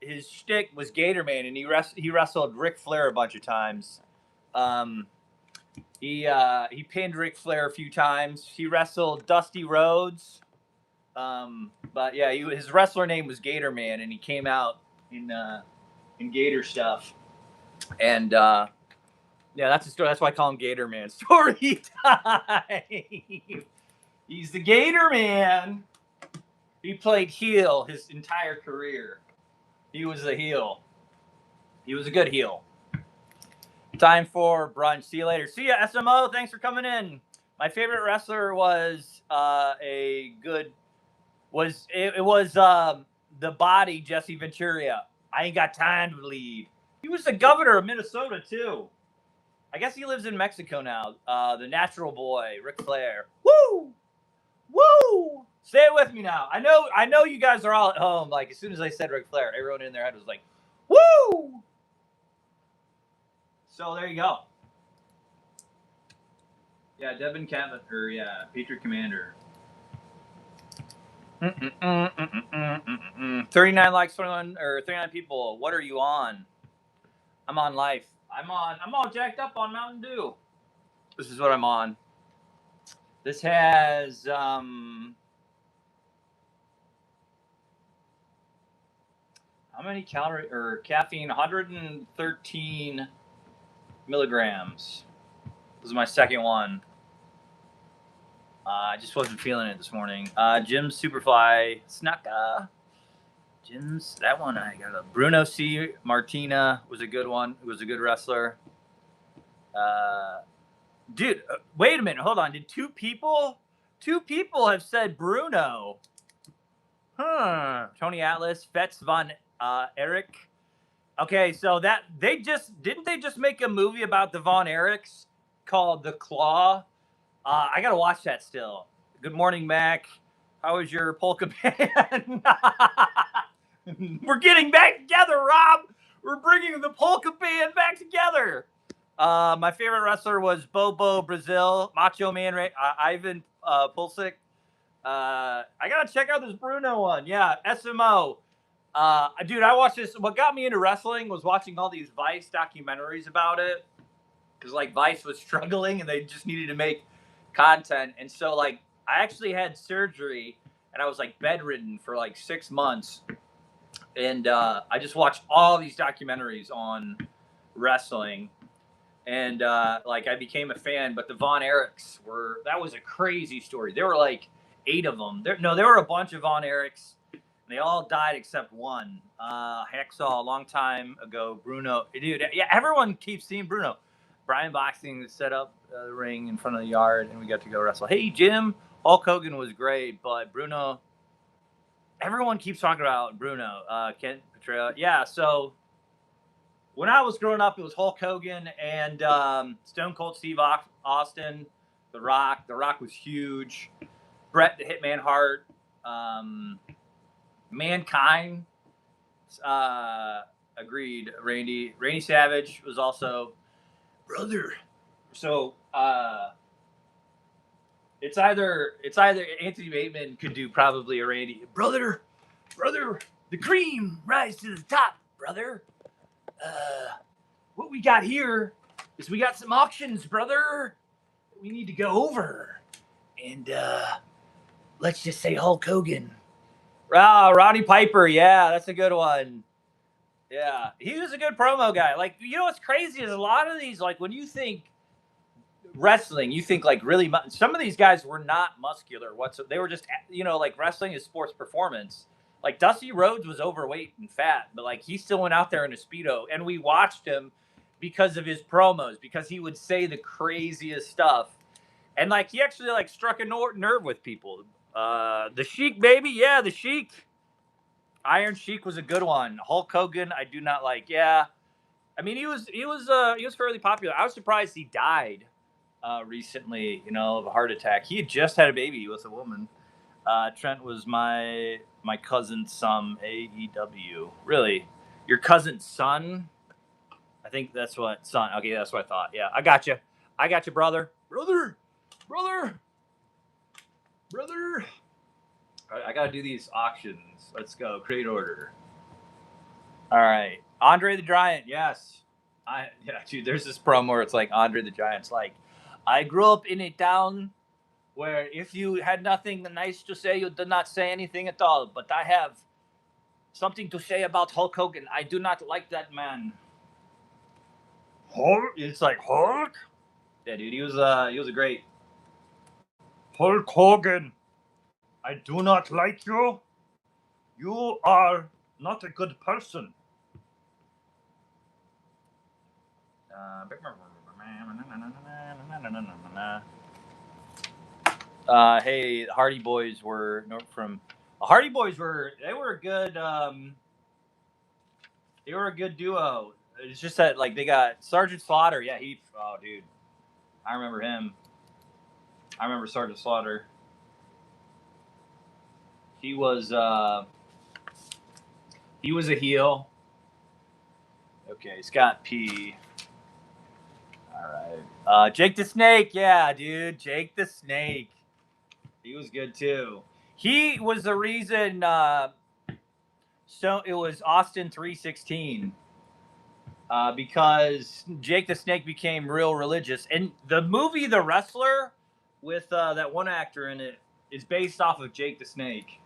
his shtick was Gator Man, and he wrestled Ric Flair a bunch of times. He pinned Ric Flair a few times. He wrestled Dusty Rhodes. But yeah, his wrestler name was Gator Man, and he came out in Gator stuff. And yeah, that's the story. That's why I call him Gator Man. Story time. He's the Gator Man. He played heel his entire career. He was a heel. He was a good heel. Time for brunch. See you later. See ya, SMO. Thanks for coming in. My favorite wrestler was the body Jesse Ventura. I ain't got time to bleed. He was the governor of Minnesota too. I guess he lives in Mexico now. The natural boy, Ric Flair. Woo! Woo! Say it with me now. I know you guys are all at home. Like, as soon as I said Ric Flair, everyone in their head was like, woo! So there you go. Yeah, Devin Kevin, or yeah, Patriot Commander. 39 likes, 21 or 39 people. What are you on? I'm on life. I'm all jacked up on Mountain Dew. This is what I'm on. This has how many calories or caffeine? 113 milligrams. This is my second one. I just wasn't feeling it this morning. Jim's Superfly Snacka. Jim's, that one I got a Bruno C. Martina was a good one. It was a good wrestler. Dude, wait a minute. Hold on. Did two people have said Bruno? Huh. Tony Atlas, Fetz Von Erich. Okay, so that didn't they just make a movie about the Von Erichs called The Claw? I gotta watch that still. Good morning, Mac. How was your polka band? We're getting back together, Rob. We're bringing the polka band back together. My favorite wrestler was Bobo Brazil, Macho Man, Ivan Pulsic. I gotta check out this Bruno one. Yeah, SMO. Dude, I watched this. What got me into wrestling was watching all these Vice documentaries about it. Because like Vice was struggling and they just needed to make content. And so like I actually had surgery and I was like bedridden for like 6 months. And I just watched all these documentaries on wrestling. And like I became a fan. But the Von Erichs that was a crazy story. There were like 8 of them. There were a bunch of Von Erichs. They all died except one. Hacksaw a long time ago. Bruno. Dude, yeah, everyone keeps seeing Bruno. Bryan Boxing set up the ring in front of the yard, and we got to go wrestle. Hey, Jim. Hulk Hogan was great, but Bruno... Everyone keeps talking about Bruno. Kent Petraeus. Yeah, so... When I was growing up, it was Hulk Hogan and Stone Cold Steve Austin. The Rock. The Rock was huge. Bret the Hitman Hart. Mankind. Agreed. Randy Savage was also brother. So it's either Anthony Bateman could do probably a Randy brother, the cream rise to the top, brother. What we got here is we got some auctions, brother. We need to go over, and let's just say Hulk Hogan. Roddy Piper, yeah, that's a good one. Yeah, he was a good promo guy. Like, you know what's crazy is a lot of these, like, when you think wrestling, you think, like, really, some of these guys were not muscular whatsoever. They were just, you know, like, wrestling is sports performance. Like, Dusty Rhodes was overweight and fat, but, like, he still went out there in a Speedo, and we watched him because of his promos, because he would say the craziest stuff. And, like, he actually, like, struck a nerve with people. The Sheik, baby. Yeah, the Sheik. Iron Sheik was a good one. Hulk Hogan, I do not like. Yeah, I mean he was fairly popular. I was surprised he died recently. You know, of a heart attack. He had just had a baby with a woman. Trent was my cousin's son. AEW. Really, your cousin's son? I think that's what son. Okay, that's what I thought. Yeah, I got you. Brother. All right, I gotta do these auctions. Let's go. Create order. All right. Andre the Giant, yes. Dude, there's this promo where it's like Andre the Giant's like, I grew up in a town where if you had nothing nice to say, you did not say anything at all. But I have something to say about Hulk Hogan. I do not like that man. Hulk? It's like Hulk? Yeah, dude, he was a great Hulk Hogan. I do not like you. You are not a good person. Hey, Hardy Boys were they were a good duo. It's just that like they got Sergeant Slaughter. Yeah, dude, I remember him. I remember Sergeant Slaughter. He was a heel. Okay, Scott P. All right. Jake the Snake, yeah, dude. Jake the Snake. He was good too. He was the reason. So it was Austin 316. Because Jake the Snake became real religious, and the movie The Wrestler, with that one actor in it, is based off of Jake the Snake.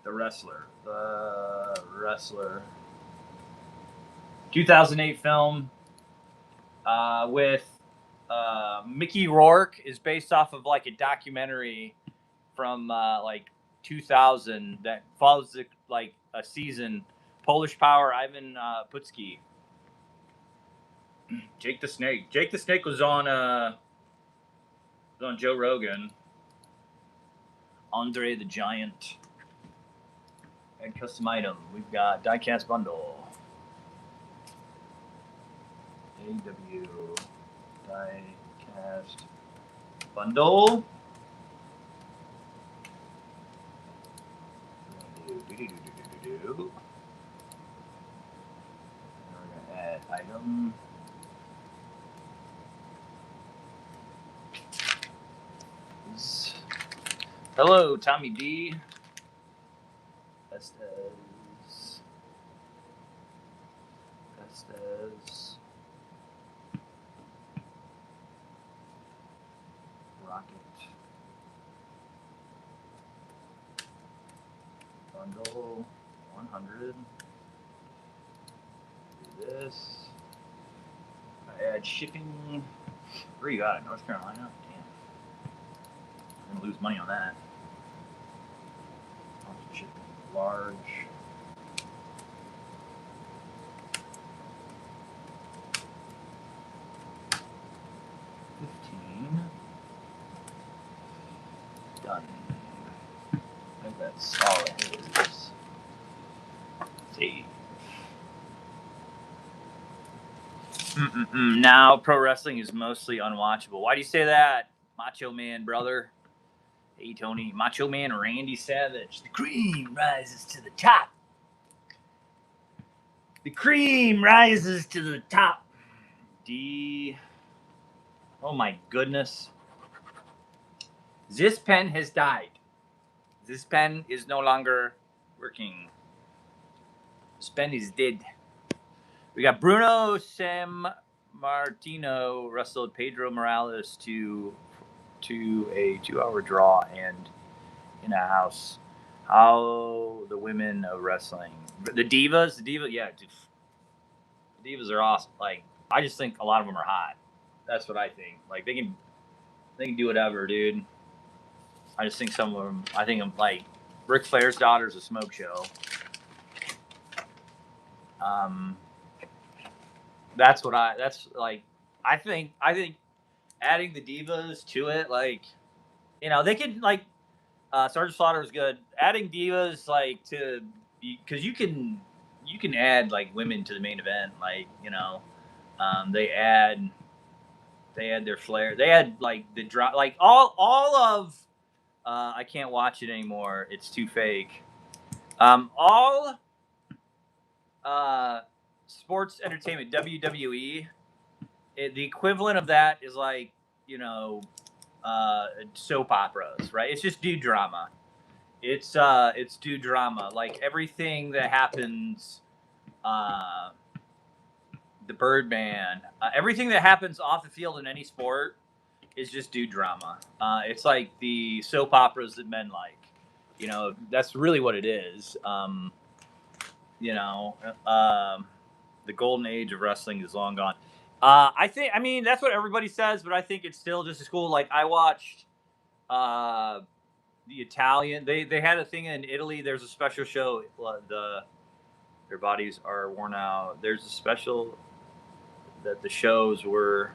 The Wrestler. 2008 film with Mickey Rourke, is based off of like a documentary from like 2000 that follows like a season. Polish Power, Ivan Putski. Jake the Snake. Jake the Snake was on Joe Rogan. Andre the Giant. And custom item. We've got diecast bundle. AW diecast bundle. We're gonna add item. Hello, Tommy D. Estes. Rocket. Bundle 100. Do this. I add shipping. Where you at? North Carolina? Damn. I'm gonna lose money on that. Shipping large. Done. I think that's all it is. Save. Now pro wrestling is mostly unwatchable. Why do you say that, Macho Man brother? Hey Tony, Macho Man Randy Savage. The cream rises to the top. The cream rises to the top. Oh my goodness. This pen has died. This pen is no longer working. This pen is dead. We got Bruno Sammartino wrestled Pedro Morales to a 2-hour draw and in a house. How the women of wrestling, the divas, yeah, dude, the divas are awesome. Like, I just think a lot of them are hot. That's what I think. Like, they can do whatever, dude. I just think some of them. I think I'm like Ric Flair's daughter's a smoke show. That's like. I think adding the divas to it, like, you know, they could like. Sergeant Slaughter was good. Adding divas like to, because you can add like women to the main event, like, you know, they add their flair. They had like the drop, like all of. I can't watch it anymore. It's too fake. All sports entertainment, WWE. The equivalent of that is like, you know, soap operas, right? It's just dude drama. It's dude drama. Like everything that happens, the Birdman, everything that happens off the field in any sport is just dude drama. It's like the soap operas that men like. You know, that's really what it is. You know, the golden age of wrestling is long gone. I mean, that's what everybody says, but I think it's still just as cool. Like, I watched the Italian. They had a thing in Italy. There's a special show. Their bodies are worn out. There's a special that the shows were.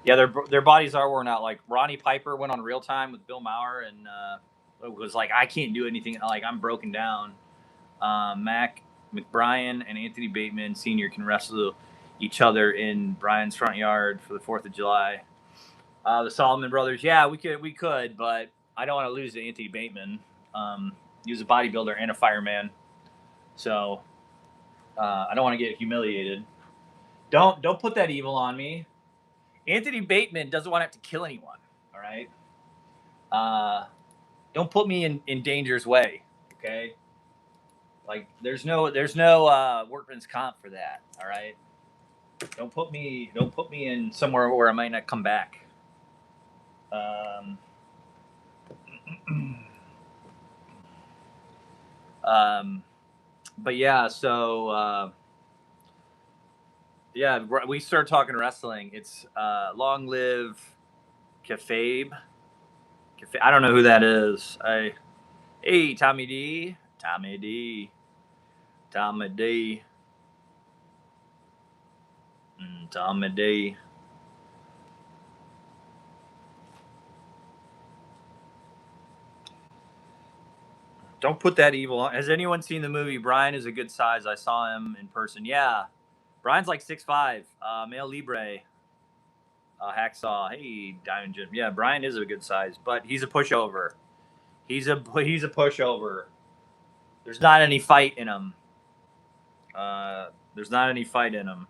Yeah, their bodies are worn out. Like, Ronnie Piper went on Real Time with Bill Maher and was like, I can't do anything. Like, I'm broken down. Bryan and Anthony Bateman Sr. can wrestle each other in Bryan's front yard for the 4th of July. The Solomon brothers, yeah, we could, but I don't want to lose to Anthony Bateman. He was a bodybuilder and a fireman, so I don't want to get humiliated. Don't put that evil on me. Anthony Bateman doesn't want to have to kill anyone. All right. Don't put me in danger's way. Okay. Like there's no workman's comp for that. All right. Don't put me in somewhere where I might not come back. But yeah, so yeah, we started talking wrestling. It's long live Kayfabe. I don't know who that is. Hey, Tommy D. Tommy D. Tommy D. Tommy D. Don't put that evil on. Has anyone seen the movie? Bryan is a good size. I saw him in person. Yeah. Bryan's like 6'5", male libre. Hacksaw. Hey, Diamond Jim. Yeah, Bryan is a good size, but he's a pushover. He's a pushover. There's not any fight in him. There's not any fight in him.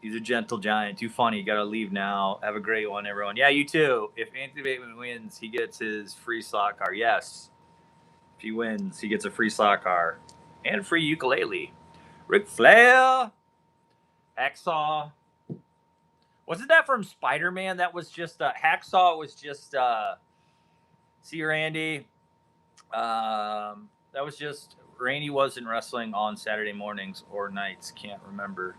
He's a gentle giant. Too funny. Gotta leave now. Have a great one, everyone. Yeah, you too. If Anthony Bateman wins, he gets his free slot car. Yes. If he wins, he gets a free slot car. And a free ukulele. Ric Flair. Hacksaw. Wasn't that from Spider-Man? That was just Hacksaw was just see Randy. That was just Randy wasn't wrestling on Saturday mornings or nights. Can't remember.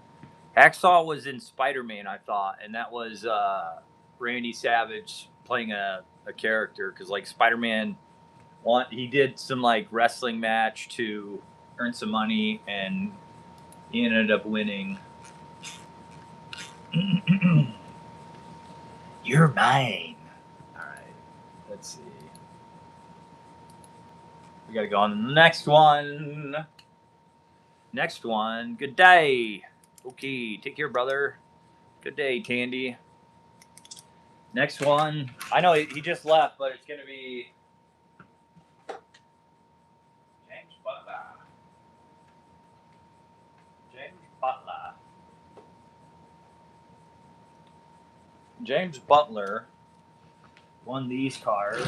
Hacksaw was in Spider-Man, I thought, and that was Randy Savage playing a character because like Spider-Man, he did some like wrestling match to earn some money, and he ended up winning. You're mine. All right, let's see. We gotta go on to the next one. Next one. Good day. Okay, take care, brother. Good day, Tandy. Next one. I know he just left, but it's gonna be James Butler. James Butler. James Butler won these cars.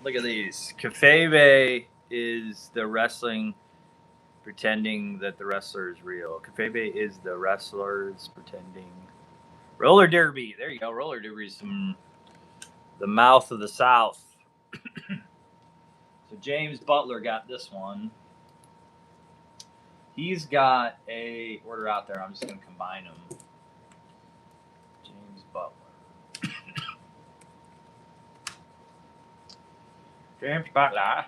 Look at these. Kayfabe is the wrestling pretending that the wrestler is real. Kayfabe is the wrestlers pretending. Roller derby. There you go. Roller derby is the mouth of the South. So James Butler got this one. He's got a order out there. I'm just going to combine them. James Butler. James Butler.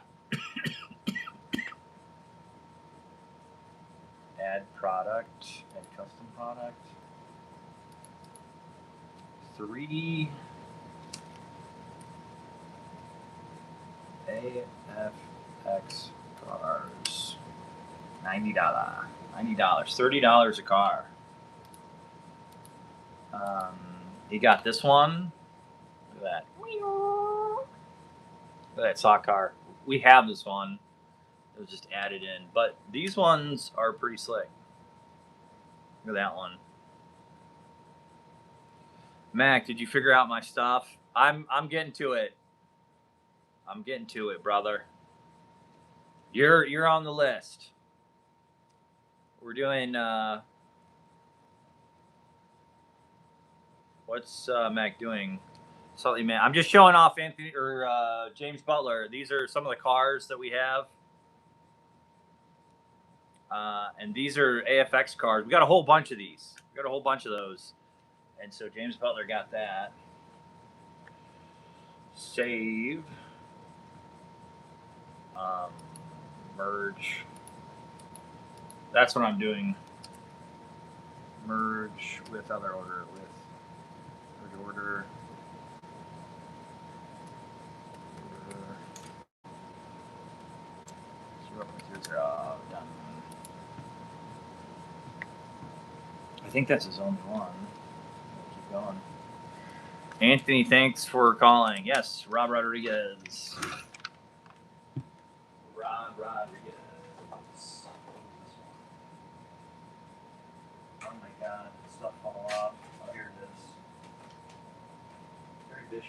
Add product. Add custom product. 3 AFX cars. $90. $30 a car. He got this one. Look at that. Look at that sock car. We have this one. It was just added in. But these ones are pretty slick. Look at that one. Mac, did you figure out my stuff? I'm getting to it. I'm getting to it, brother. You're on the list. We're doing what's Mac doing? Salty man. I'm just showing off Anthony or James Butler. These are some of the cars that we have. And these are AFX cars. We got a whole bunch of these. We got a whole bunch of those. And so James Butler got that. Save. Merge. That's what I'm doing. Merge with other order. With order. Done. I think that's his only one. Keep going. Anthony, thanks for calling. Yes, Rob Rodriguez. Rob Rodriguez. Oh my God, stuff fall off.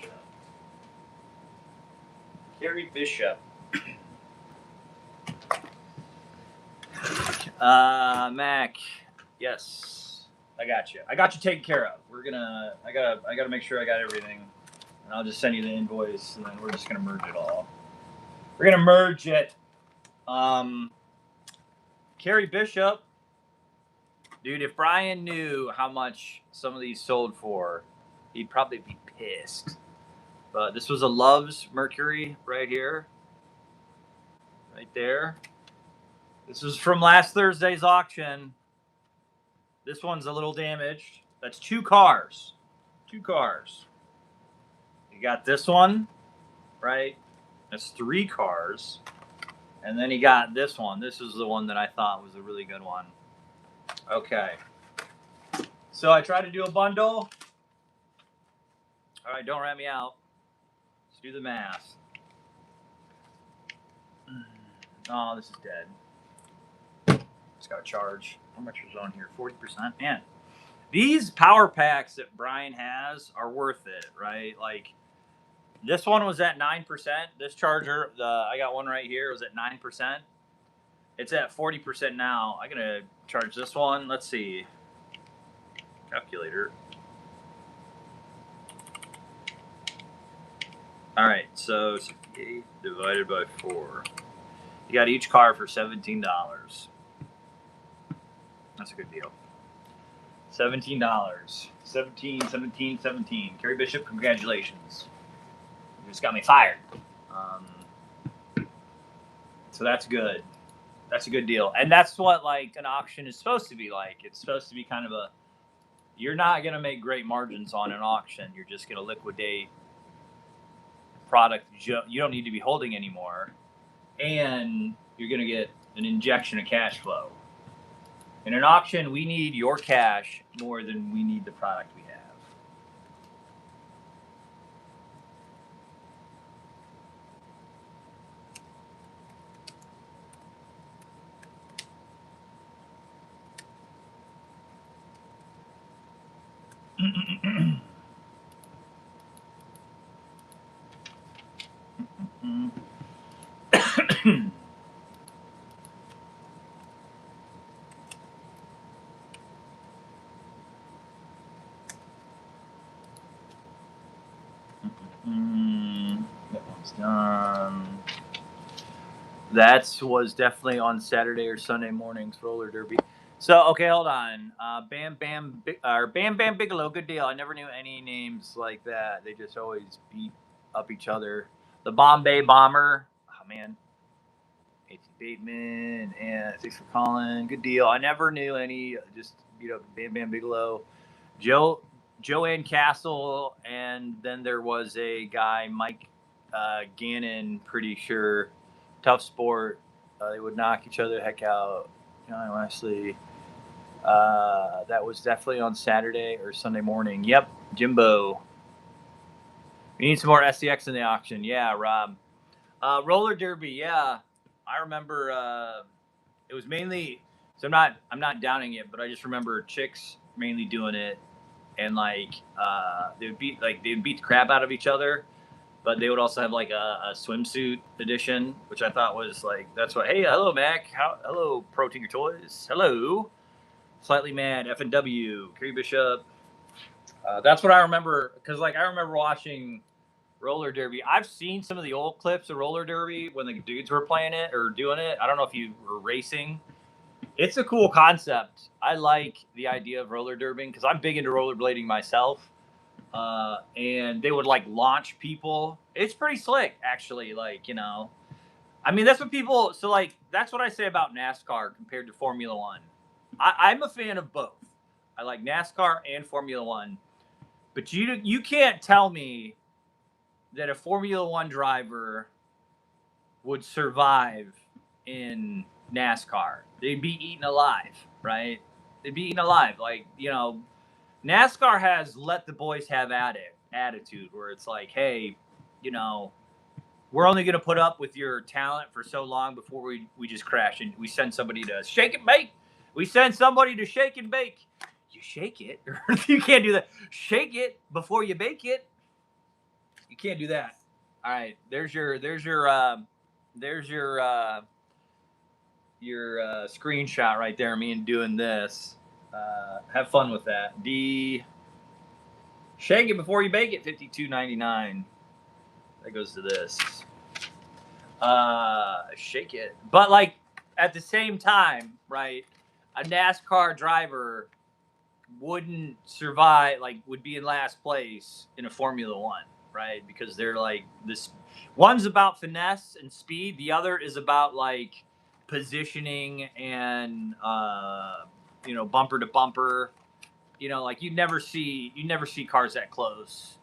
Bishop. Carrie Bishop. Mac. Yes, I got you. I got you taken care of. I gotta make sure I got everything, and I'll just send you the invoice, and then we're just gonna merge it all. We're gonna merge it. Carrie Bishop, dude. If Bryan knew how much some of these sold for, he'd probably be pissed. But this was a Love's Mercury right here, right there. This is from last Thursday's auction. This one's a little damaged. That's 2 cars. 2 cars. You got this one, right? That's 3 cars. And then you got this one. This is the one that I thought was a really good one. Okay. So I tried to do a bundle. All right, don't rat me out. Let's do the math. Oh, this is dead. Just got to charge. How much was on here? 40%? Man, these power packs that Bryan has are worth it, right? Like, this one was at 9%. This charger, I got one right here, was at 9%. It's at 40% now. I'm going to charge this one. Let's see. Calculator. All right, so 68 divided by 4. You got each car for $17. That's a good deal. $17. 17. Carrie Bishop, congratulations. You just got me fired. So that's good. That's a good deal. And that's what like an auction is supposed to be like. It's supposed to be kind of a, you're not going to make great margins on an auction. You're just going to liquidate product you don't need to be holding anymore. And you're going to get an injection of cash flow. In an auction, we need your cash more than we need the product we have. That one's done. That was definitely on Saturday or Sunday mornings roller derby. So okay, hold on. Bam Bam Bigelow, good deal. I never knew any names like that. They just always beat up each other. The Bombay Bomber. Oh man. A.T. Bateman and thanks for calling. Good deal. I never knew any. Just beat up Bam Bam Bigelow. Joanne Castle, and then there was a guy, Mike Gannon, pretty sure. Tough sport. They would knock each other the heck out. John Wesley. That was definitely on Saturday or Sunday morning. Yep, Jimbo. We need some more SCX in the auction. Yeah, Rob. Roller derby. Yeah, I remember. It was mainly. So I'm not downing it, but I just remember chicks mainly doing it, and like they'd beat the crap out of each other. But they would also have like a swimsuit edition, which I thought was like, that's what, hey, hello, Mac. Hello, Protinkertoys. Hello. Slightly Mad, F&W, Carrie Bishop. That's what I remember, because like I remember watching roller derby. I've seen some of the old clips of roller derby when the dudes were playing it or doing it. I don't know if you were racing. It's a cool concept. I like the idea of roller derbying because I'm big into rollerblading myself. And they would like launch people. It's pretty slick, actually. Like, you know, I mean, that's what people. So, like, that's what I say about NASCAR compared to Formula One. I'm a fan of both. I like NASCAR and Formula One, but you can't tell me that a Formula One driver would survive in NASCAR. They'd be eaten alive, right? They'd be eaten alive. Like, you know. NASCAR has let the boys have at it attitude where it's like, hey, you know, we're only going to put up with your talent for so long before we just crash and we send somebody to shake and bake. We send somebody to shake and bake. You shake it. You can't do that. Shake it before you bake it. You can't do that. All right, there's your screenshot right there. Me and doing this. Have fun with that. Shake it before you bake it. $52.99. That goes to this. Shake it, but like at the same time, right? A NASCAR driver wouldn't survive, like would be in last place in a Formula One, right? Because they're like this. One's about finesse and speed. The other is about like positioning and bumper to bumper. Like you never see cars that close.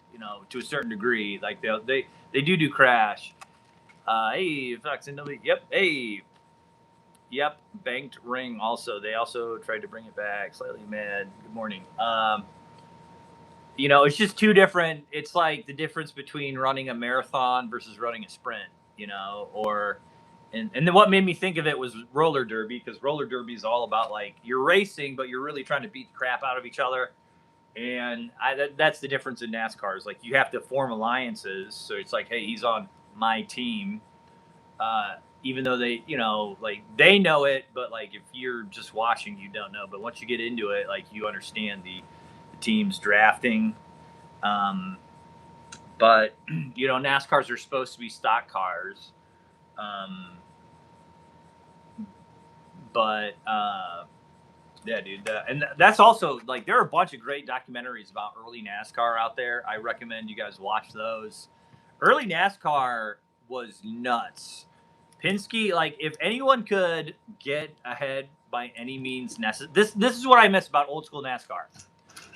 To a certain degree, like they do crash. Hey, Fox and W. Yep. Hey. Yep. Banked ring. Also, they also tried to bring it back. Slightly mad. Good morning. It's just two different. It's like the difference between running a marathon versus running a sprint. And then what made me think of it was roller derby, because roller derby is all about like you're racing, but you're really trying to beat the crap out of each other. And that's the difference in NASCAR is like you have to form alliances. So it's like, hey, he's on my team. Even though they, like they know it, but like if you're just watching, you don't know. But once you get into it, like you understand the team's drafting. But NASCARs are supposed to be stock cars. Yeah, dude. And that's also like there are a bunch of great documentaries about early NASCAR out there. I recommend you guys watch those. Early NASCAR was nuts. Penske, like if anyone could get ahead by any means necessary, this is what I miss about old school NASCAR.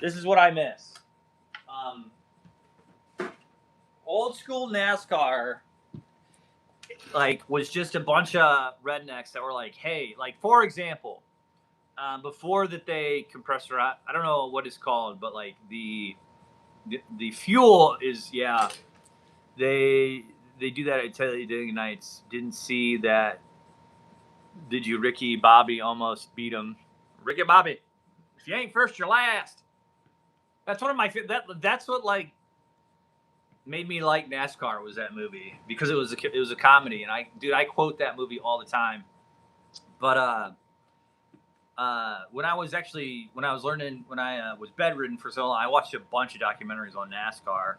This is what I miss. Old school NASCAR, like was just a bunch of rednecks that were like, hey, like for example. Before that they compressor, I don't know what it's called, but like the fuel is, yeah, they do that at Talladega Nights. Didn't see that. Did you? Ricky Bobby almost beat him. Ricky Bobby, if you ain't first, you're last. That's one of my that's what like made me like NASCAR was that movie, because it was a comedy, and I quote that movie all the time. But when I was learning, when I was bedridden for so long, I watched a bunch of documentaries on NASCAR,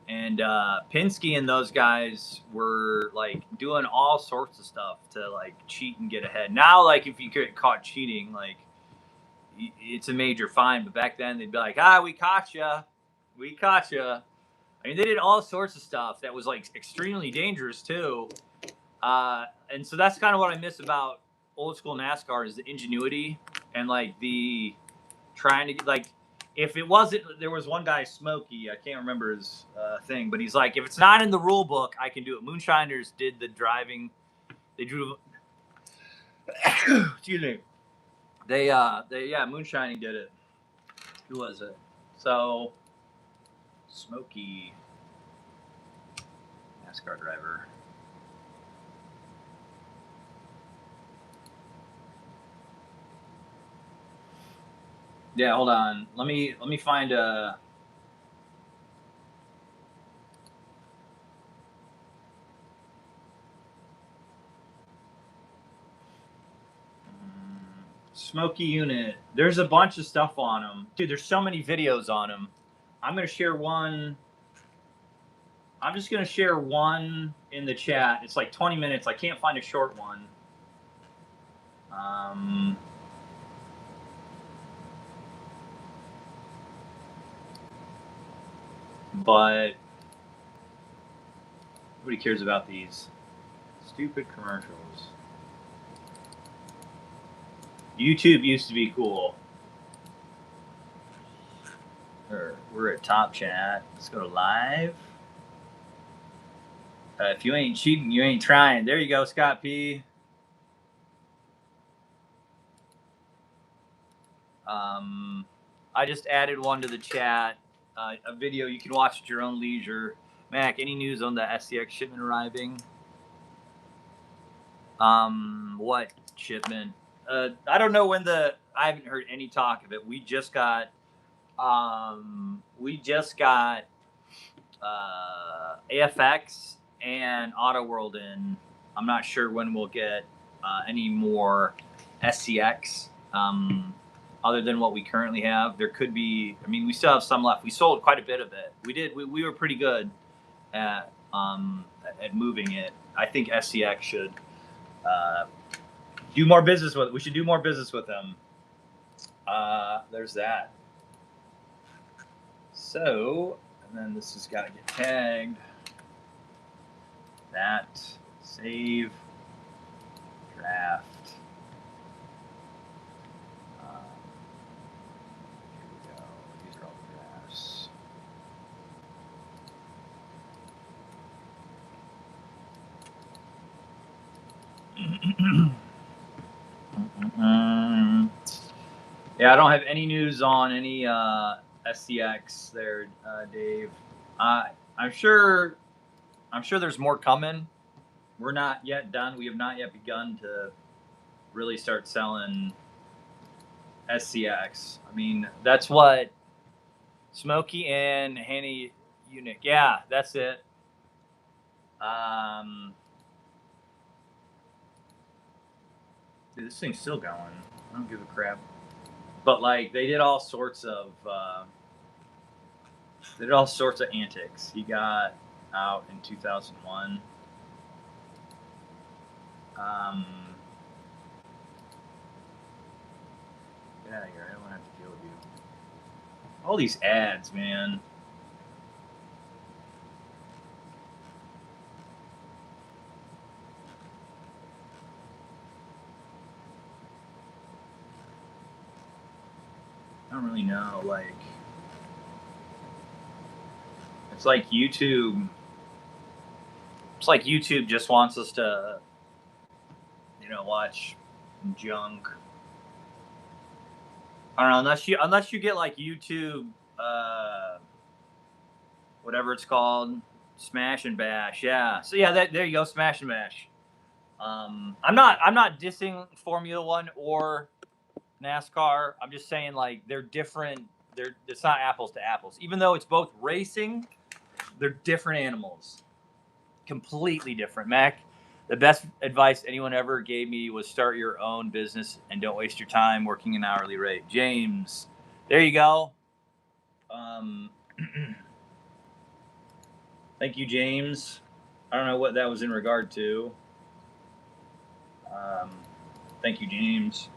and Penske and those guys were like doing all sorts of stuff to like cheat and get ahead. Now, like if you get caught cheating, like it's a major fine. But back then they'd be like, we caught you. I mean, they did all sorts of stuff that was like extremely dangerous too. And so that's kind of what I miss about old school NASCAR is the ingenuity and like the trying to get, like, if it wasn't, there was one guy, Smokey, I can't remember his thing, but he's like, if it's not in the rule book, I can do it. Moonshiners did the driving. They drew. Excuse me. Moonshining did it. Who was it? So, Smokey, NASCAR driver. Yeah, hold on. Let me find a. Smoky unit. There's a bunch of stuff on them, dude. There's so many videos on them. I'm gonna share one. I'm just gonna share one in the chat. It's like 20 minutes. I can't find a short one. But nobody cares about these stupid commercials. YouTube used to be cool. We're at Top Chat. Let's go to live. If you ain't cheating, you ain't trying. There you go, Scott P. I just added one to the chat. A video you can watch at your own leisure. Mac, any news on the SCX shipment arriving? What shipment? I don't know when I haven't heard any talk of it. We just got AFX and Auto World in. I'm not sure when we'll get any more SCX other than what we currently have. There could be. I mean, we still have some left. We sold quite a bit of it. We did. We were pretty good at moving it. I think SCX should do more business with. We should do more business with them. There's that. So, and then this has got to get tagged. That, save, draft. Here we go. These are all the drafts. Yeah, I don't have any news on any SCX there, Dave. I'm sure there's more coming. We're not yet done. We have not yet begun to really start selling SCX. I mean, that's what Smokey and Hanny Unique. Yeah, that's it. Dude, this thing's still going. I don't give a crap. But like, they did all sorts of antics. He got out in 2001. Get out of here. I don't want to have to deal with you. All these ads, man. I don't really know. Like, it's like YouTube. It's like YouTube just wants us to, watch junk. I don't know, unless you get like YouTube, whatever it's called, Smash and Bash. Yeah. So yeah, there you go, Smash and Bash. I'm not dissing Formula One or NASCAR. I'm just saying like they're different. It's not apples to apples. Even though it's both racing, they're different animals. Completely different. Mac, the best advice anyone ever gave me was start your own business and don't waste your time working an hourly rate. James, there you go. Thank you, James. I don't know what that was in regard to. Thank you, James.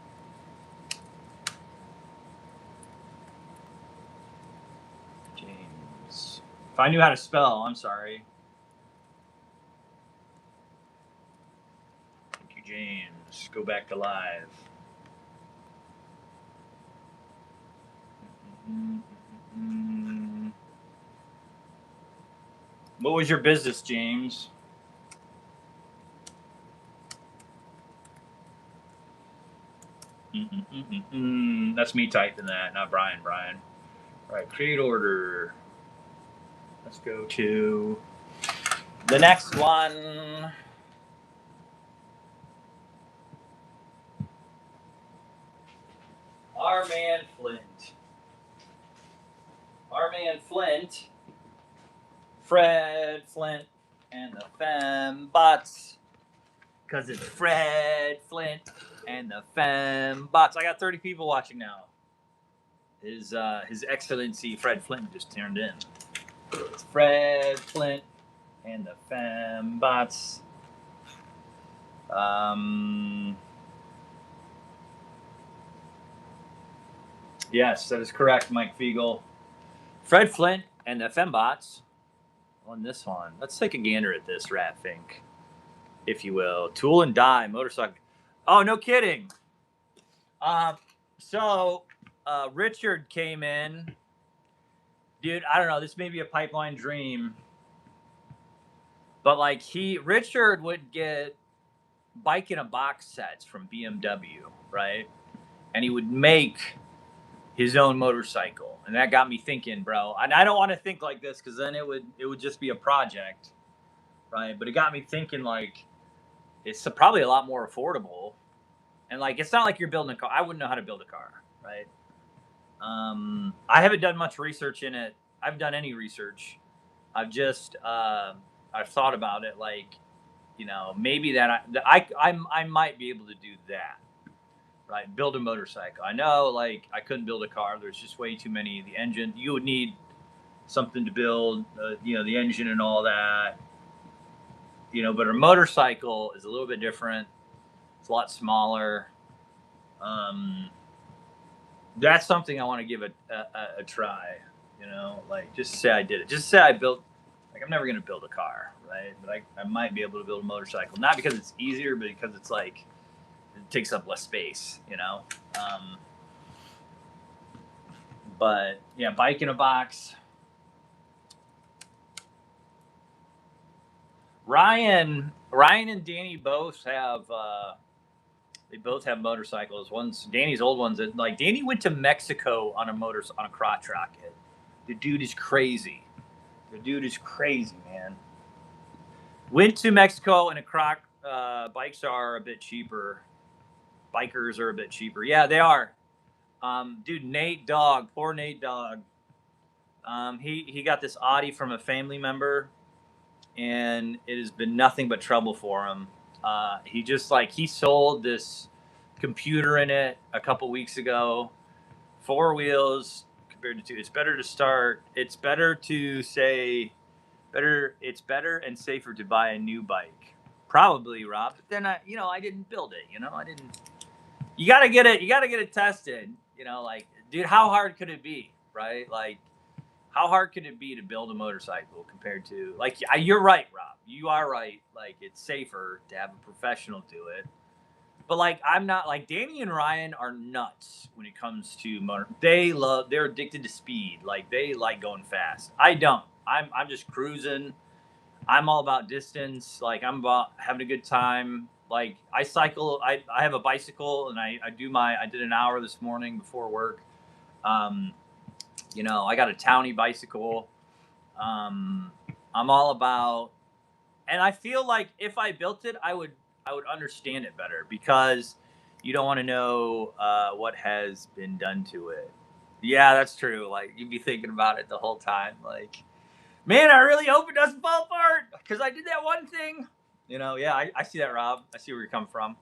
James. If I knew how to spell, I'm sorry. Thank you, James. Go back to live. What was your business, James? That's me typing that, not Brian. Brian. All right, create order. Let's go to the next one. Our man Flint. Our man Flint. Fred Flint and the Fembots. Because it's Fred Flint and the Fembots. I got 30 people watching now. His Excellency Fred Flint just turned in. It's Fred Flint and the Fembots. Yes, that is correct, Mike Fiegel. Fred Flint and the Fembots on this one. Let's take a gander at this, Ratfink, if you will. Tool and Die motorcycle. Oh, no kidding. So Richard came in. Dude, I don't know. This may be a pipeline dream. But like Richard would get bike in a box sets from BMW, right? And he would make his own motorcycle. And that got me thinking, bro. And I don't want to think like this because then it would just be a project, right? But it got me thinking like it's probably a lot more affordable. And like it's not like you're building a car. I wouldn't know how to build a car, right? I haven't done much research in it. I haven't done any research. I've just I've thought about it, like, you know, maybe that I might be able to do that, right? Build a motorcycle. I know, like, I couldn't build a car. There's just way too many. The engine, you would need something to build, you know, the engine and all that, you know. But a motorcycle is a little bit different. It's a lot smaller. That's something I want to give a try, you know, like, just say I did it. Just say I built, like, I'm never going to build a car, right? But I might be able to build a motorcycle, not because it's easier, but because it's like, it takes up less space, you know? But yeah, bike in a box. Ryan and Danny both have, they both have motorcycles. One's Danny's old ones. Like, Danny went to Mexico on a crotch rocket. The dude is crazy. The dude is crazy, man. Went to Mexico in a croc. Bikes are a bit cheaper. Bikers are a bit cheaper. Yeah, they are. Dude, Nate Dogg, poor Nate Dogg. He got this Audi from a family member, and it has been nothing but trouble for him. He just, like, he sold this computer in it a couple weeks ago. 4 wheels compared to 2. It's better to start. It's better to say better. It's better and safer to buy a new bike. Probably, Rob. But then I didn't build it. You know, I didn't. You gotta get it. You gotta get it tested. You know, like, dude, how hard could it be, right? Like, how hard could it be to build a motorcycle compared to, like, you're right, Rob. You are right. Like, it's safer to have a professional do it. But, like, I'm not, like, Danny and Ryan are nuts when it comes to motor. They're addicted to speed. Like, they like going fast. I don't. I'm just cruising. I'm all about distance. Like, I'm about having a good time. Like, I cycle. I have a bicycle, and I did an hour this morning before work. You know, I got a townie bicycle. I'm all about, and I feel like if I built it, I would understand it better, because you don't want to know what has been done to it. Yeah, that's true. Like, you'd be thinking about it the whole time. Like, man, I really hope it doesn't fall apart because I did that one thing. You know, yeah, I see that, Rob. I see where you come from.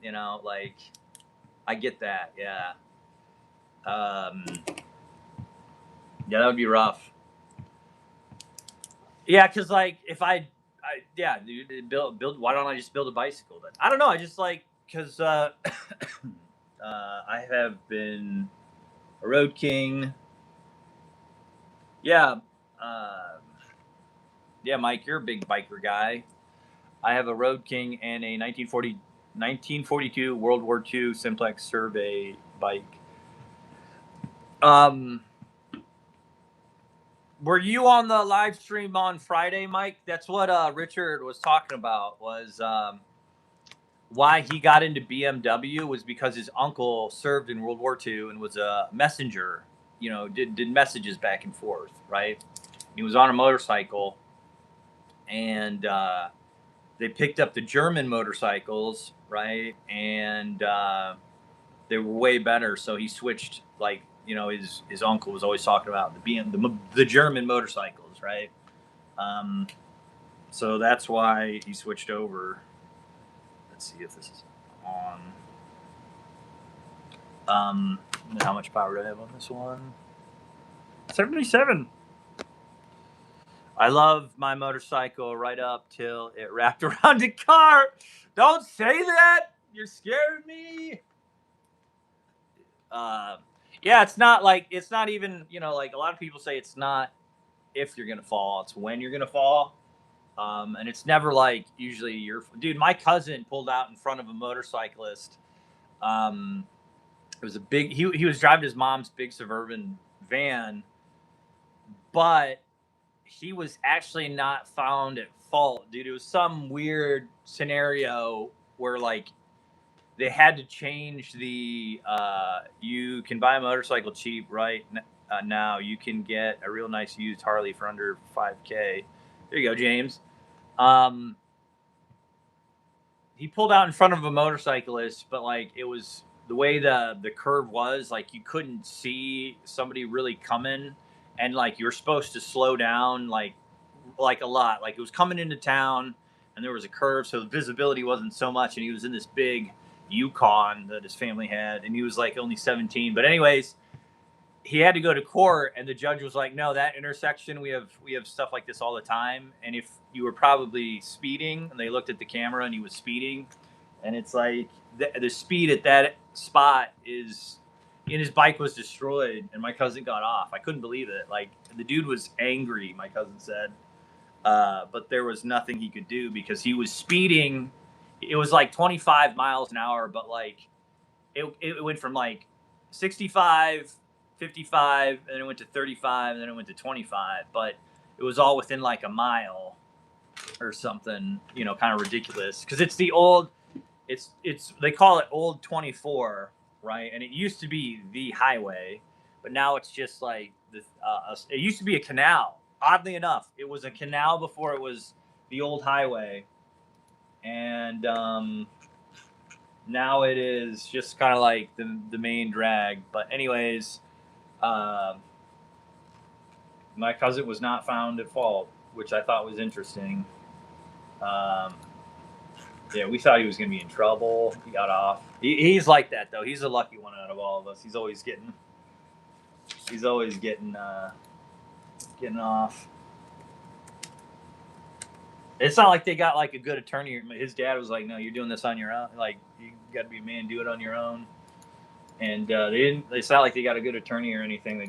You know, like, I get that. Yeah. Yeah, that would be rough. Yeah, because, like, if yeah, dude, build. Why don't I just build a bicycle then? I don't know. I just, like, because I have been a road king. Yeah, yeah, Mike, you're a big biker guy. I have a Road King and a 1942 World War II Simplex Survey bike. Were you on the live stream on Friday, Mike? That's what Richard was talking about, was why he got into BMW was because his uncle served in World War II and was a messenger, you know, did messages back and forth, right? He was on a motorcycle, and they picked up the German motorcycles, right? And they were way better, so he switched. Like, you know, his uncle was always talking about the German motorcycles, right? So that's why he switched over. Let's see if this is on. How much power do I have on this one? 77. I love my motorcycle right up till it wrapped around a car. Don't say that. You're scaring me. Yeah, it's not even, you know, like, a lot of people say it's not if you're gonna fall, it's when you're gonna fall. And it's never, like, usually dude, my cousin pulled out in front of a motorcyclist. It was a big, he was driving his mom's big Suburban van, but he was actually not found at fault, dude. It was some weird scenario where, like, they had to change the you can buy a motorcycle cheap right now. You can get a real nice used Harley for under $5K. There you go, James. He pulled out in front of a motorcyclist, but, like, it was the way the curve was, like, you couldn't see somebody really coming, and like you were supposed to slow down like a lot. Like it was coming into town, and there was a curve, so the visibility wasn't so much. And he was in this big Yukon that his family had, and he was like only 17. But anyways, he had to go to court, and the judge was like, "No, that intersection we have stuff like this all the time, and if you were probably speeding," and they looked at the camera, and he was speeding, and it's like the speed at that spot is, and his bike was destroyed, and my cousin got off. I couldn't believe it. Like the dude was angry. My cousin said, but there was nothing he could do because he was speeding. It was like 25 miles an hour, but like it went from like 65, 55, and then it went to 35, and then it went to 25. But it was all within like a mile or something, you know, kind of ridiculous. Because it's the old, it's they call it Old 24, right? And it used to be the highway, but now it's just like it used to be a canal. Oddly enough, it was a canal before it was the old highway, and now it is just kind of like the main drag. But anyways, my cousin was not found at fault, which I thought was interesting. Yeah, we thought he was going to be in trouble. He got off. He's like that though. He's a lucky one out of all of us. He's always getting getting off. It's not like they got like a good attorney. His dad was like, "No, you're doing this on your own. Like you got to be a man, do it on your own." And they didn't. It's not like they got a good attorney or anything.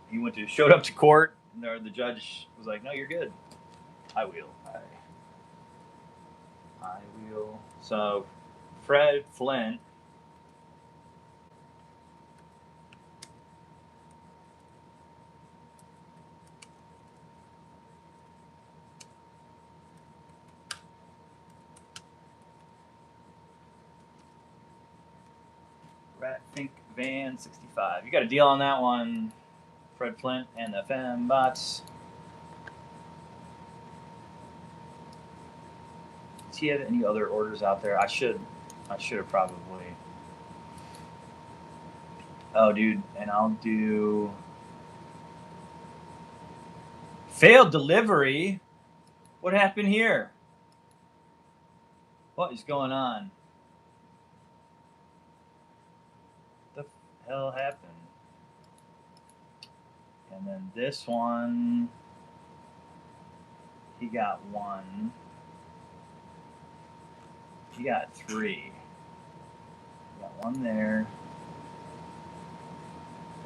He showed up to court, and the judge was like, "No, you're good. I will. I will." So, Fred Flint. Rat Fink Van 65. You got a deal on that one, Fred Flint and the FM bots. Does he have any other orders out there? I should have probably. Oh, dude, and I'll do failed delivery. What happened here? What is going on? What the hell happened? And then this one, he got one. He got three. He got one there.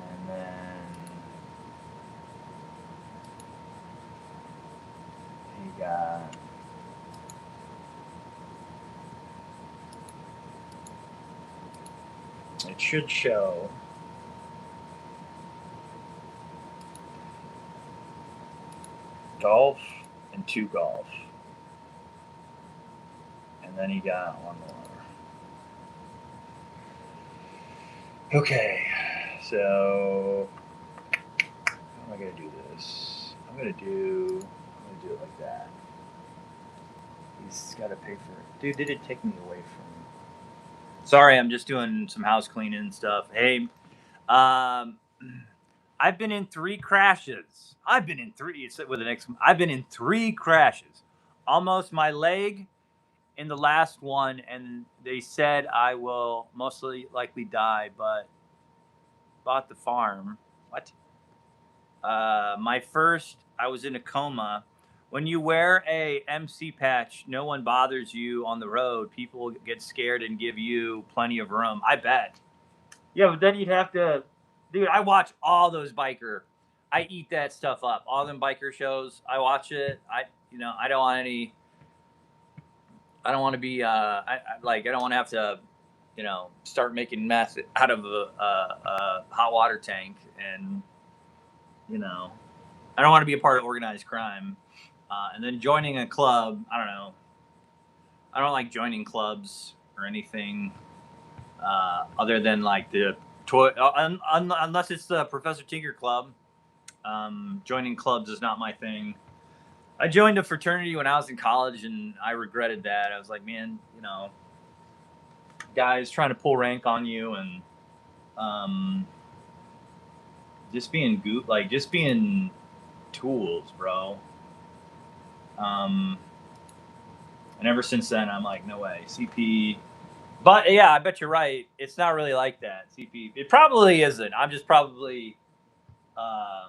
And then he got it should show golf and 2 golf. And then he got one more. Okay, so how am I gonna do this? I'm gonna do it like that. He's got to pay for it. Dude, did it take me away from? Sorry, I'm just doing some house cleaning and stuff. Hey, I've been in 3 crashes. I've been in 3. It's with an X. I've been in 3 crashes. Almost my leg in the last one, and they said I will mostly likely die, but bought the farm. What? My first, I was in a coma. When you wear a MC patch, no one bothers you on the road. People get scared and give you plenty of room. I bet. Yeah, but then you'd have to, dude. I watch all those biker. I eat that stuff up. All them biker shows. I watch it. I don't want any. I don't want to be. I don't want to have to, start making meth out of a hot water tank, and I don't want to be a part of organized crime. And then joining a club, I don't know. I don't like joining clubs or anything other than like the toy, unless it's the Professor Tinker Club. Joining clubs is not my thing. I joined a fraternity when I was in college, and I regretted that. I was like, man, guys trying to pull rank on you, and just being just being tools, bro. And ever since then, I'm like, no way, CP. But yeah, I bet you're right. It's not really like that, CP. It probably isn't. I'm just probably, I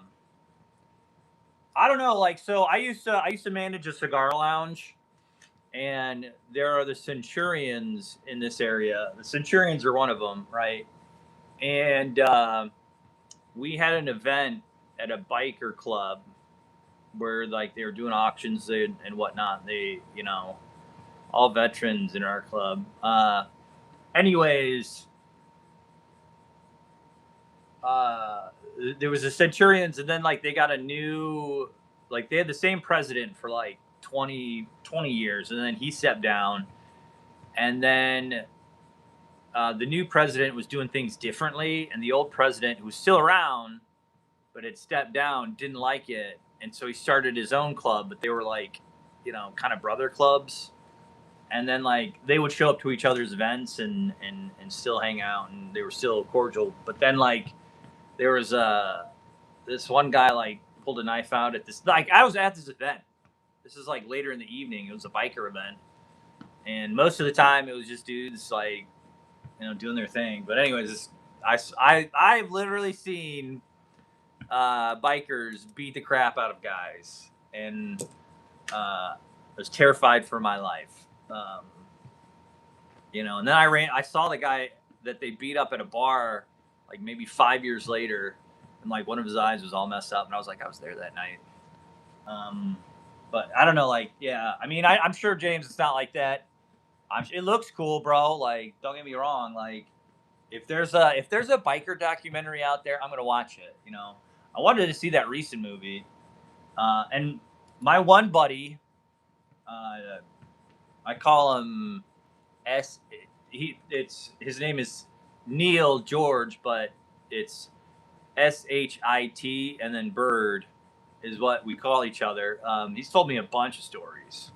don't know. Like, so I used to manage a cigar lounge, and there are the Centurions in this area. The Centurions are one of them, right? And we had an event at a biker club where like they were doing auctions and whatnot. They, all veterans in our club. Anyways, uh, there was the Centurions, and then like they got a new, like they had the same president for like 20 years, and then he stepped down, and then the new president was doing things differently, and the old president, who was still around but had stepped down, didn't like it, and so he started his own club. But they were like, kind of brother clubs, and then like they would show up to each other's events and still hang out, and they were still cordial. But then like there was this one guy like pulled a knife out at this, like I was at this event. This is like later in the evening. It was a biker event, and most of the time it was just dudes like doing their thing. But anyways, I've literally seen bikers beat the crap out of guys, and I was terrified for my life. And then I saw the guy that they beat up at a bar like maybe 5 years later, and like one of his eyes was all messed up, and I was like, I was there that night. But I don't know, like, yeah, I mean, I'm sure, James, it's not like that. It looks cool, bro. Like, don't get me wrong. Like, if there's a biker documentary out there, I'm gonna watch it. I wanted to see that recent movie, and my one buddy, I call him S. His name is Neil George, but it's SHIT, and then Bird is what we call each other. He's told me a bunch of stories.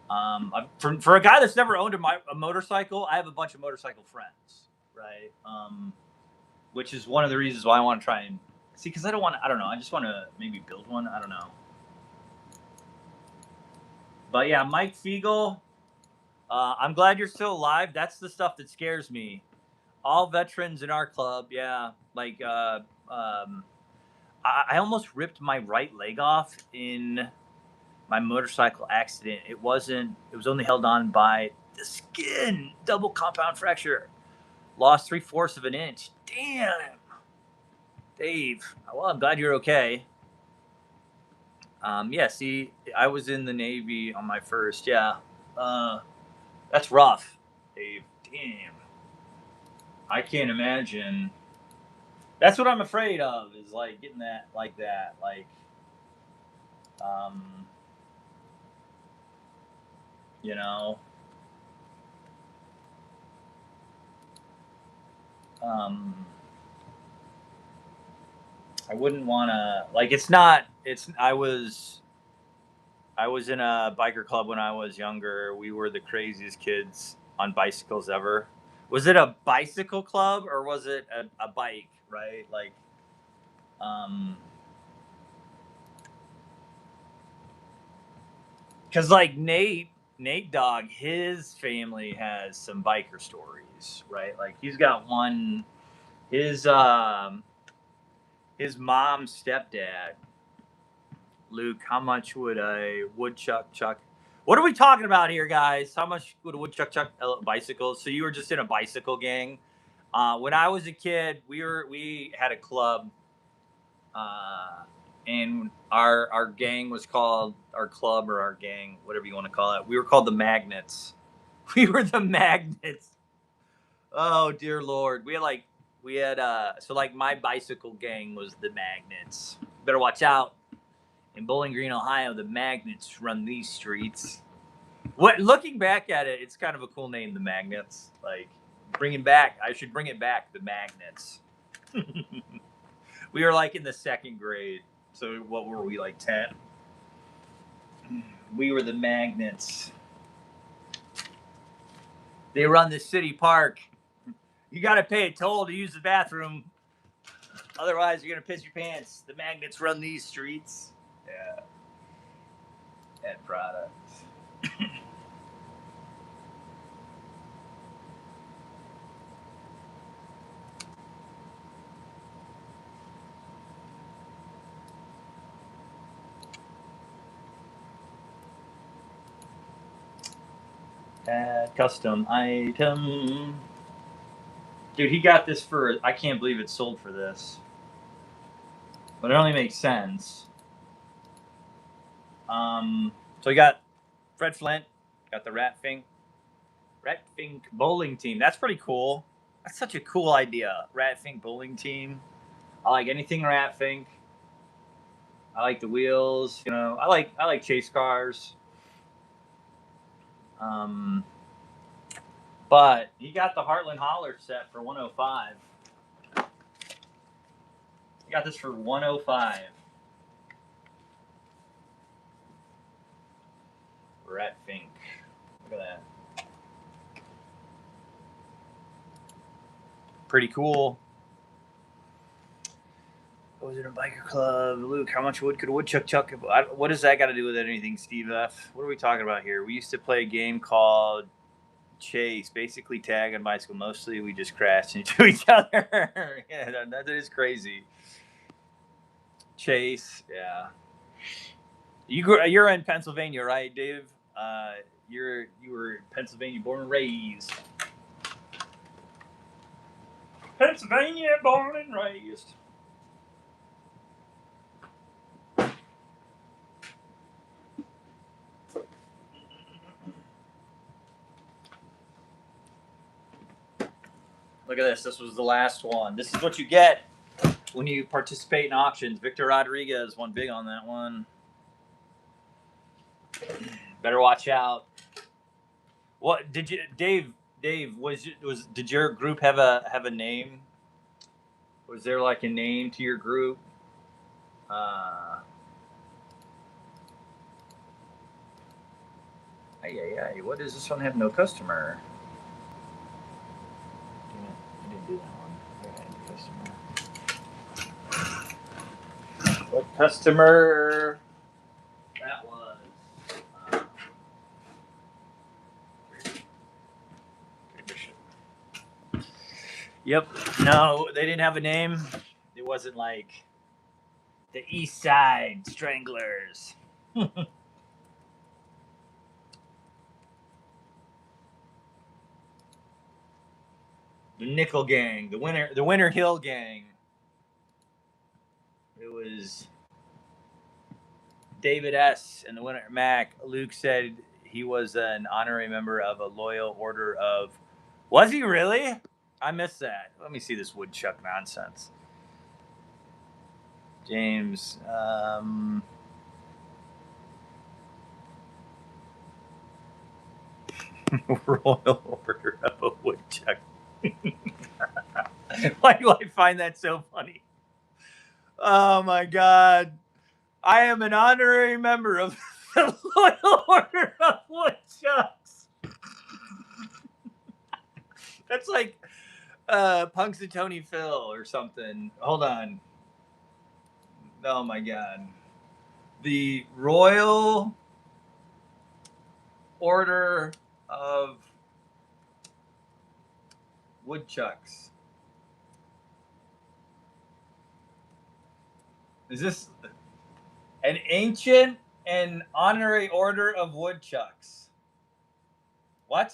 For a guy that's never owned a motorcycle, I have a bunch of motorcycle friends, right? Which is one of the reasons why I want to try and see, because I don't know, I just want to maybe build one. I don't know. But yeah, Mike Fiegel, I'm glad you're still alive. That's the stuff that scares me. All veterans in our club, yeah. Like, I almost ripped my right leg off in my motorcycle accident. It was only held on by the skin. Double compound fracture. Lost 3/4 of an inch. Damn. Dave. Well, I'm glad you're okay. Yeah, see, I was in the Navy on my first. Yeah. That's rough, Dave. Damn. I can't imagine. That's what I'm afraid of, is like getting that like that. Like, you know. I wouldn't want to, like, I was in a biker club when I was younger. We were the craziest kids on bicycles ever. Was it a bicycle club, or was it a bike, right? Like, because like Nate Dogg, his family has some biker stories, right? Like he's got one. His mom's stepdad, Luke. How much would a woodchuck chuck? What are we talking about here, guys? How much would a woodchuck chuck bicycles? So you were just in a bicycle gang. When I was a kid, we had a club, and our gang was called, our club or our gang, whatever you want to call it. We were called the Magnets. We were the Magnets. Oh dear Lord, we had so like my bicycle gang was the Magnets. Better watch out. In Bowling Green, Ohio, the Magnets run these streets. What, looking back at it, it's kind of a cool name, the Magnets. Like, I should bring it back, the Magnets. We were like in the second grade. So what were we, like 10? We were the Magnets. They run the city park. You got to pay a toll to use the bathroom. Otherwise, you're gonna piss your pants. The magnets run these streets. Yeah. And products. Add custom item. Dude, he got this for, I can't believe it sold for this. But it only makes sense. So we got Fred Flint, got the Rat Fink bowling team. That's pretty cool. That's such a cool idea. Rat Fink bowling team. I like anything Rat Fink. I like the wheels. You know, I like chase cars. But he got the Heartland Holler set for $105. He got this for $105. Rat Fink. Look at that. Pretty cool. What was it, a biker club? Luke, how much wood could a woodchuck chuck? What does that got to do with anything, Steve F? What are we talking about here? We used to play a game called Chase, basically tag and bicycle. Mostly we just crashed into each other. Yeah, that is crazy. Chase, yeah. You're in Pennsylvania, right, Dave? You were in Pennsylvania, born and raised. Pennsylvania, born and raised. Look at this. This was the last one. This is what you get when you participate in auctions. Victor Rodriguez won big on that one. Better watch out. What did you, Dave? Dave, did your group have a name? Was there like a name to your group? What does this one have? No customer. I didn't do that one. What customer? That was. Yep. No, they didn't have a name. It wasn't like the East Side Stranglers. The Nickel Gang, the Winter Hill Gang. It was David S. and the Winter Mac. Luke said he was an honorary member of a loyal order of. Was he really? I missed that. Let me see this woodchuck nonsense. James. Royal order of a woodchuck. Why do I find that so funny? Oh my God. I am an honorary member of the Loyal Order of Woodchucks. That's like Punxsutawney Phil or something. Hold on. Oh my God. The Royal Order of Woodchucks. Is this an ancient and honorary order of woodchucks? What?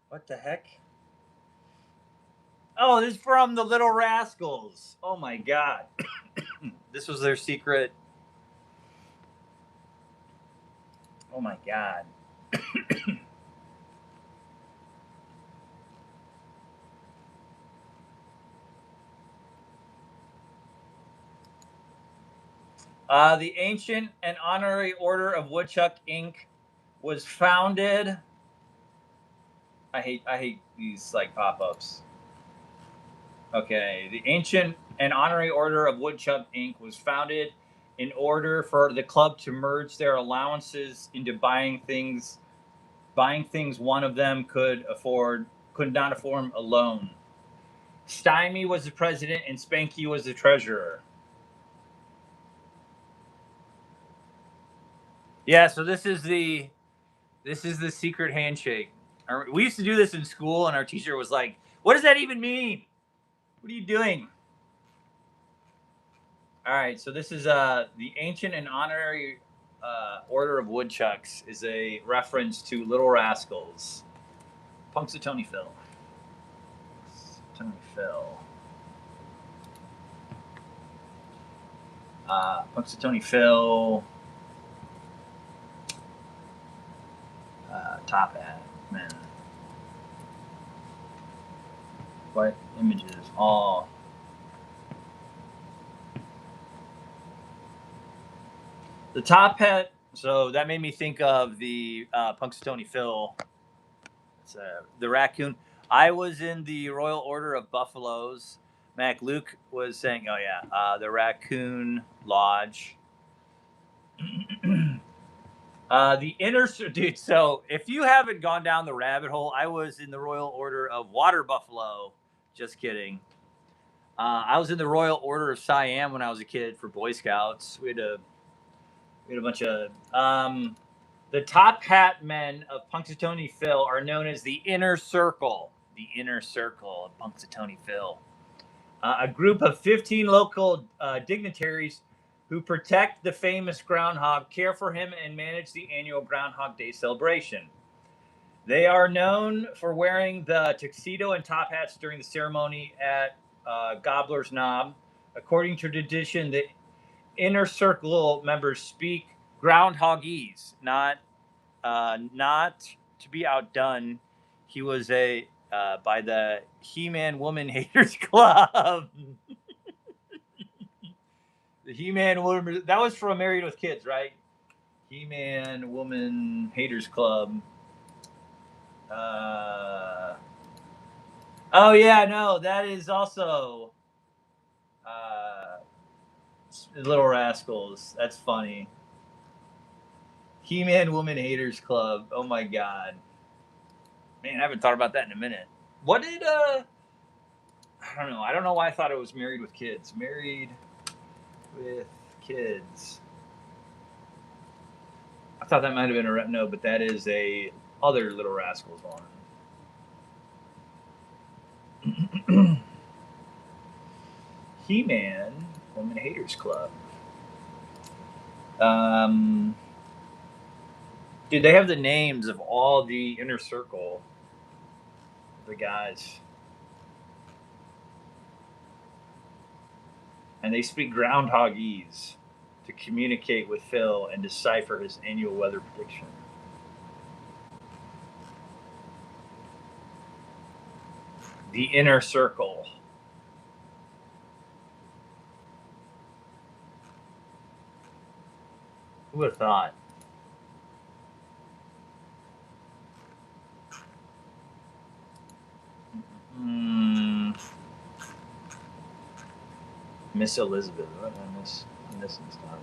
What the heck? Oh, this is from the Little Rascals. Oh my God. This was their secret. Oh my God. The Ancient and Honorary Order of Woodchuck Inc. was founded. I hate these like pop-ups. Okay, the Ancient and Honorary Order of Woodchuck Inc. was founded in order for the club to merge their allowances into buying things one of them could not afford alone. Stymie was the president and Spanky was the treasurer. Yeah, so this is the secret handshake. We used to do this in school, and our teacher was like, "What does that even mean? What are you doing?" All right, so this is the ancient and honorary order of woodchucks is a reference to Little Rascals. Punxsutawney Phil. Punxsutawney Phil. Punxsutawney Phil. Top hat, man. What images? All. The top hat. So that made me think of the Punxsutawney Phil. It's, the raccoon. I was in the Royal Order of Buffaloes. Mac Luke was saying, "Oh yeah, the Raccoon Lodge." The inner dude. So if you haven't gone down the rabbit hole, I was in the Royal Order of Water Buffalo. Just kidding. I was in the Royal Order of Siam when I was a kid for Boy Scouts. We had a bunch of the top hat men of Punxsutawney Phil are known as the Inner Circle. The Inner Circle of Punxsutawney Phil. A group of 15 local dignitaries who protect the famous groundhog, care for him, and manage the annual Groundhog Day celebration. They are known for wearing the tuxedo and top hats during the ceremony at Gobbler's Knob. According to tradition, the Inner Circle members speak groundhogese, not to be outdone. He was by the He-Man Woman Haters Club. The He-Man Woman, that was from Married with Kids, right? He-Man Woman Haters Club. Oh yeah, no, that is also Little Rascals. That's funny. He-Man Woman Haters Club. Oh my god. Man, I haven't thought about that in a minute. What did I don't know. I don't know why I thought it was Married with Kids. Married with Kids. I thought that might have been a no, but that is a other Little Rascals one. He-Man Woman Haters Club. Dude, they have the names of all the Inner Circle, the guys. And they speak groundhogese to communicate with Phil and decipher his annual weather prediction. The Inner Circle. Who would have thought? Miss Elizabeth. What did I miss? I'm missing stuff.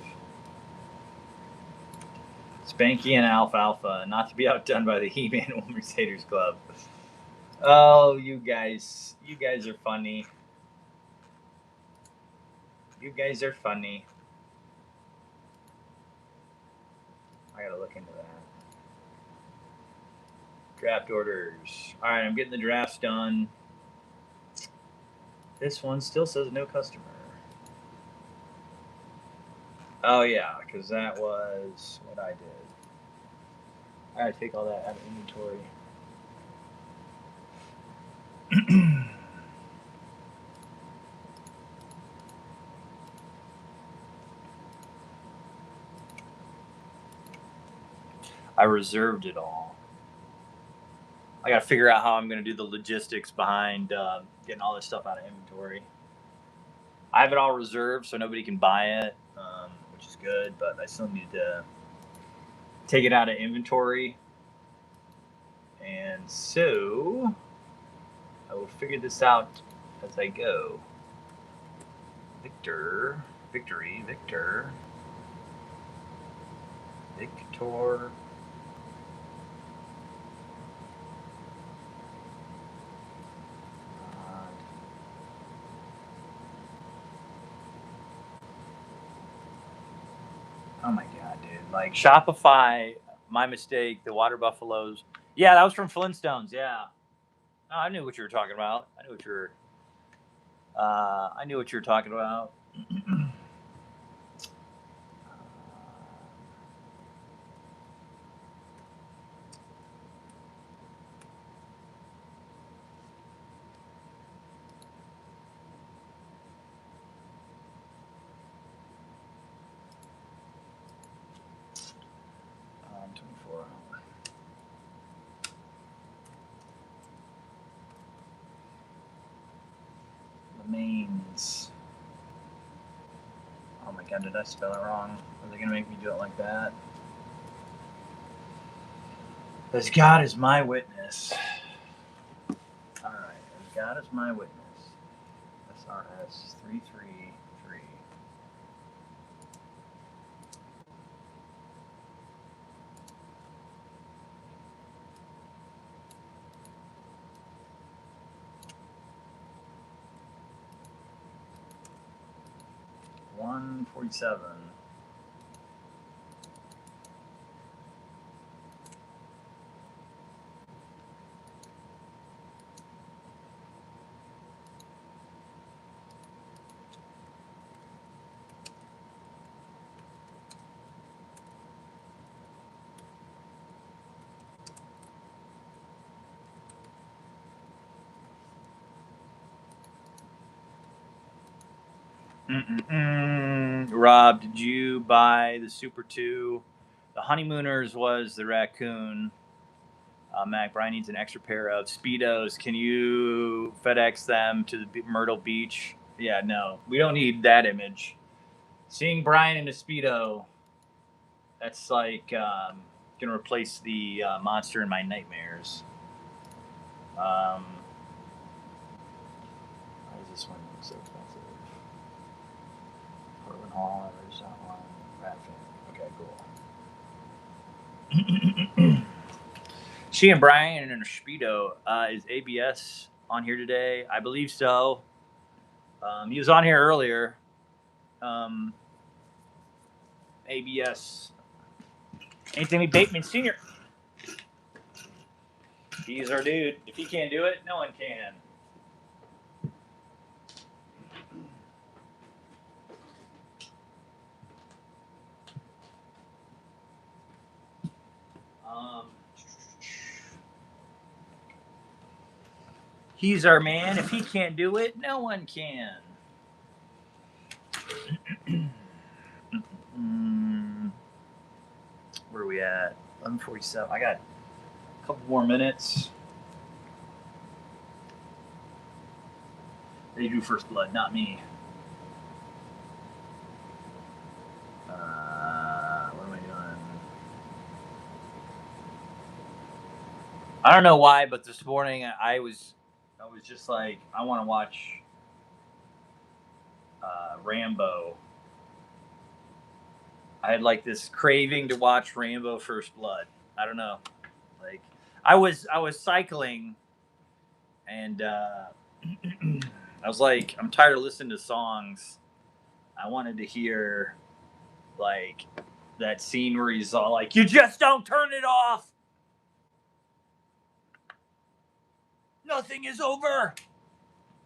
Spanky and Alfalfa, not to be outdone by the He-Man Women's Haters Club. Oh, you guys are funny. You guys are funny. I gotta look into that. Draft orders. All right, I'm getting the drafts done. This one still says no customer. Oh yeah, because that was what I did. I gotta take all that out of inventory. I reserved it all. I gotta figure out how I'm gonna do the logistics behind getting all this stuff out of inventory. I have it all reserved so nobody can buy it, which is good, but I still need to take it out of inventory. And so I will figure this out as I go. Victor. Oh my god, dude! Like Shopify, my mistake. The water buffaloes. Yeah, that was from Flintstones. Yeah. Oh, I knew what you were talking about. I knew what you were. I knew what you were talking about. Mains. Oh my god, did I spell it wrong? Are they gonna make me do it like that? As God is my witness. Alright, as God is my witness. SRS 333. $147. Rob, did you buy the Super 2? The Honeymooners was the raccoon. Mac, Bryan needs an extra pair of Speedos. Can you FedEx them to the Myrtle Beach? Yeah, no. We don't need that image. Seeing Bryan in a Speedo, that's like going to replace the monster in my nightmares. Why is this one so expensive? Portland Hall, there's that one. Okay, cool. She and Bryan in a Speedo. Is ABS on here today? I believe so. He was on here earlier. ABS. Anthony Bateman Sr. He's our dude. If he can't do it, no one can. He's our man. If he can't do it, no one can. Where are we at? 11:47. I got a couple more minutes. They do first blood, not me. What am I doing? I don't know why, but this morning I was just like, I want to watch Rambo. I had like this craving to watch Rambo First Blood. I don't know. Like I was cycling and I was like, I'm tired of listening to songs. I wanted to hear like that scene where he's all like, "You just don't turn it off. Nothing is over."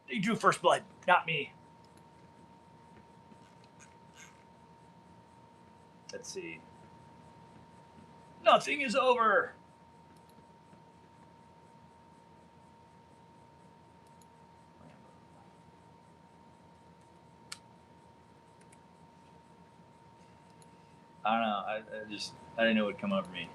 They drew First Blood, not me. Let's see. Nothing is over. I don't know. I didn't know it would come over me.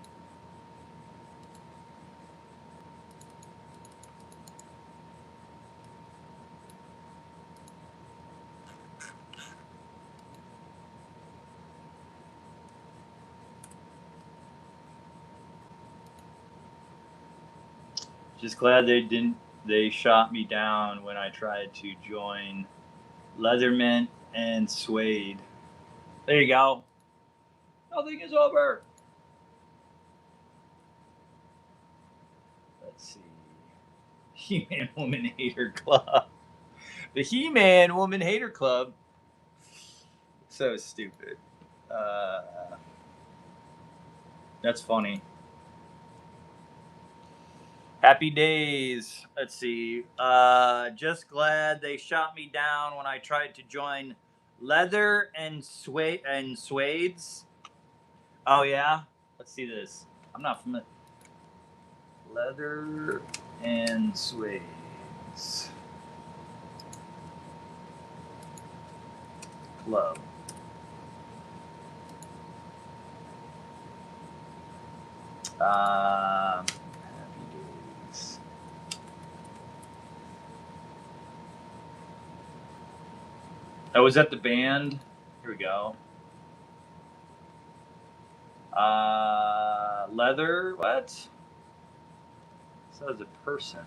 Just glad they shot me down when I tried to join Leatherman and Suede. There you go. Nothing is over. Let's see. He-Man Woman Hater Club. The He-Man Woman Hater Club. So stupid. That's funny. Happy days. Let's see. Just glad they shot me down when I tried to join leather and suedes. Oh yeah. Let's see this. I'm not familiar. Leather and suedes club. Happy days. Oh, was that the band? Here we go. Leather. What? So as a person.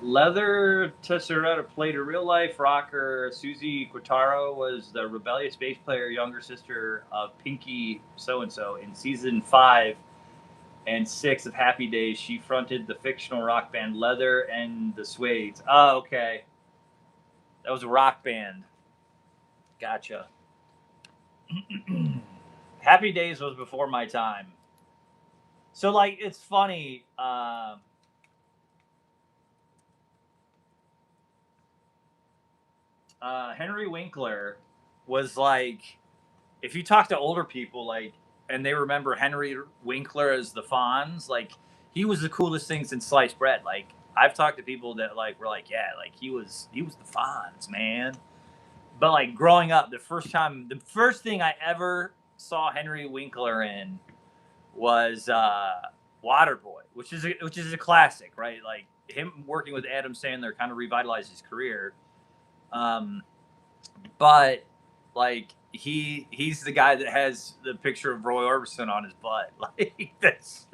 Leather Tesseretta played a real-life rocker. Susie Quattaro was the rebellious bass player, younger sister of Pinky So-and-so. In season 5 and 6 of Happy Days, she fronted the fictional rock band Leather and the Suedes. Oh, okay. That was a rock band. Gotcha. Happy Days was before my time. So, like, it's funny. Henry Winkler was like, if you talk to older people, like, and they remember Henry Winkler as the Fonz, like, he was the coolest thing since sliced bread. Like, I've talked to people that like were like, yeah, like he was the Fonz, man. But like growing up, the first thing I ever saw Henry Winkler in was Waterboy, which is a classic, right? Like him working with Adam Sandler kind of revitalized his career. But like he's the guy that has the picture of Roy Orbison on his butt. Like that's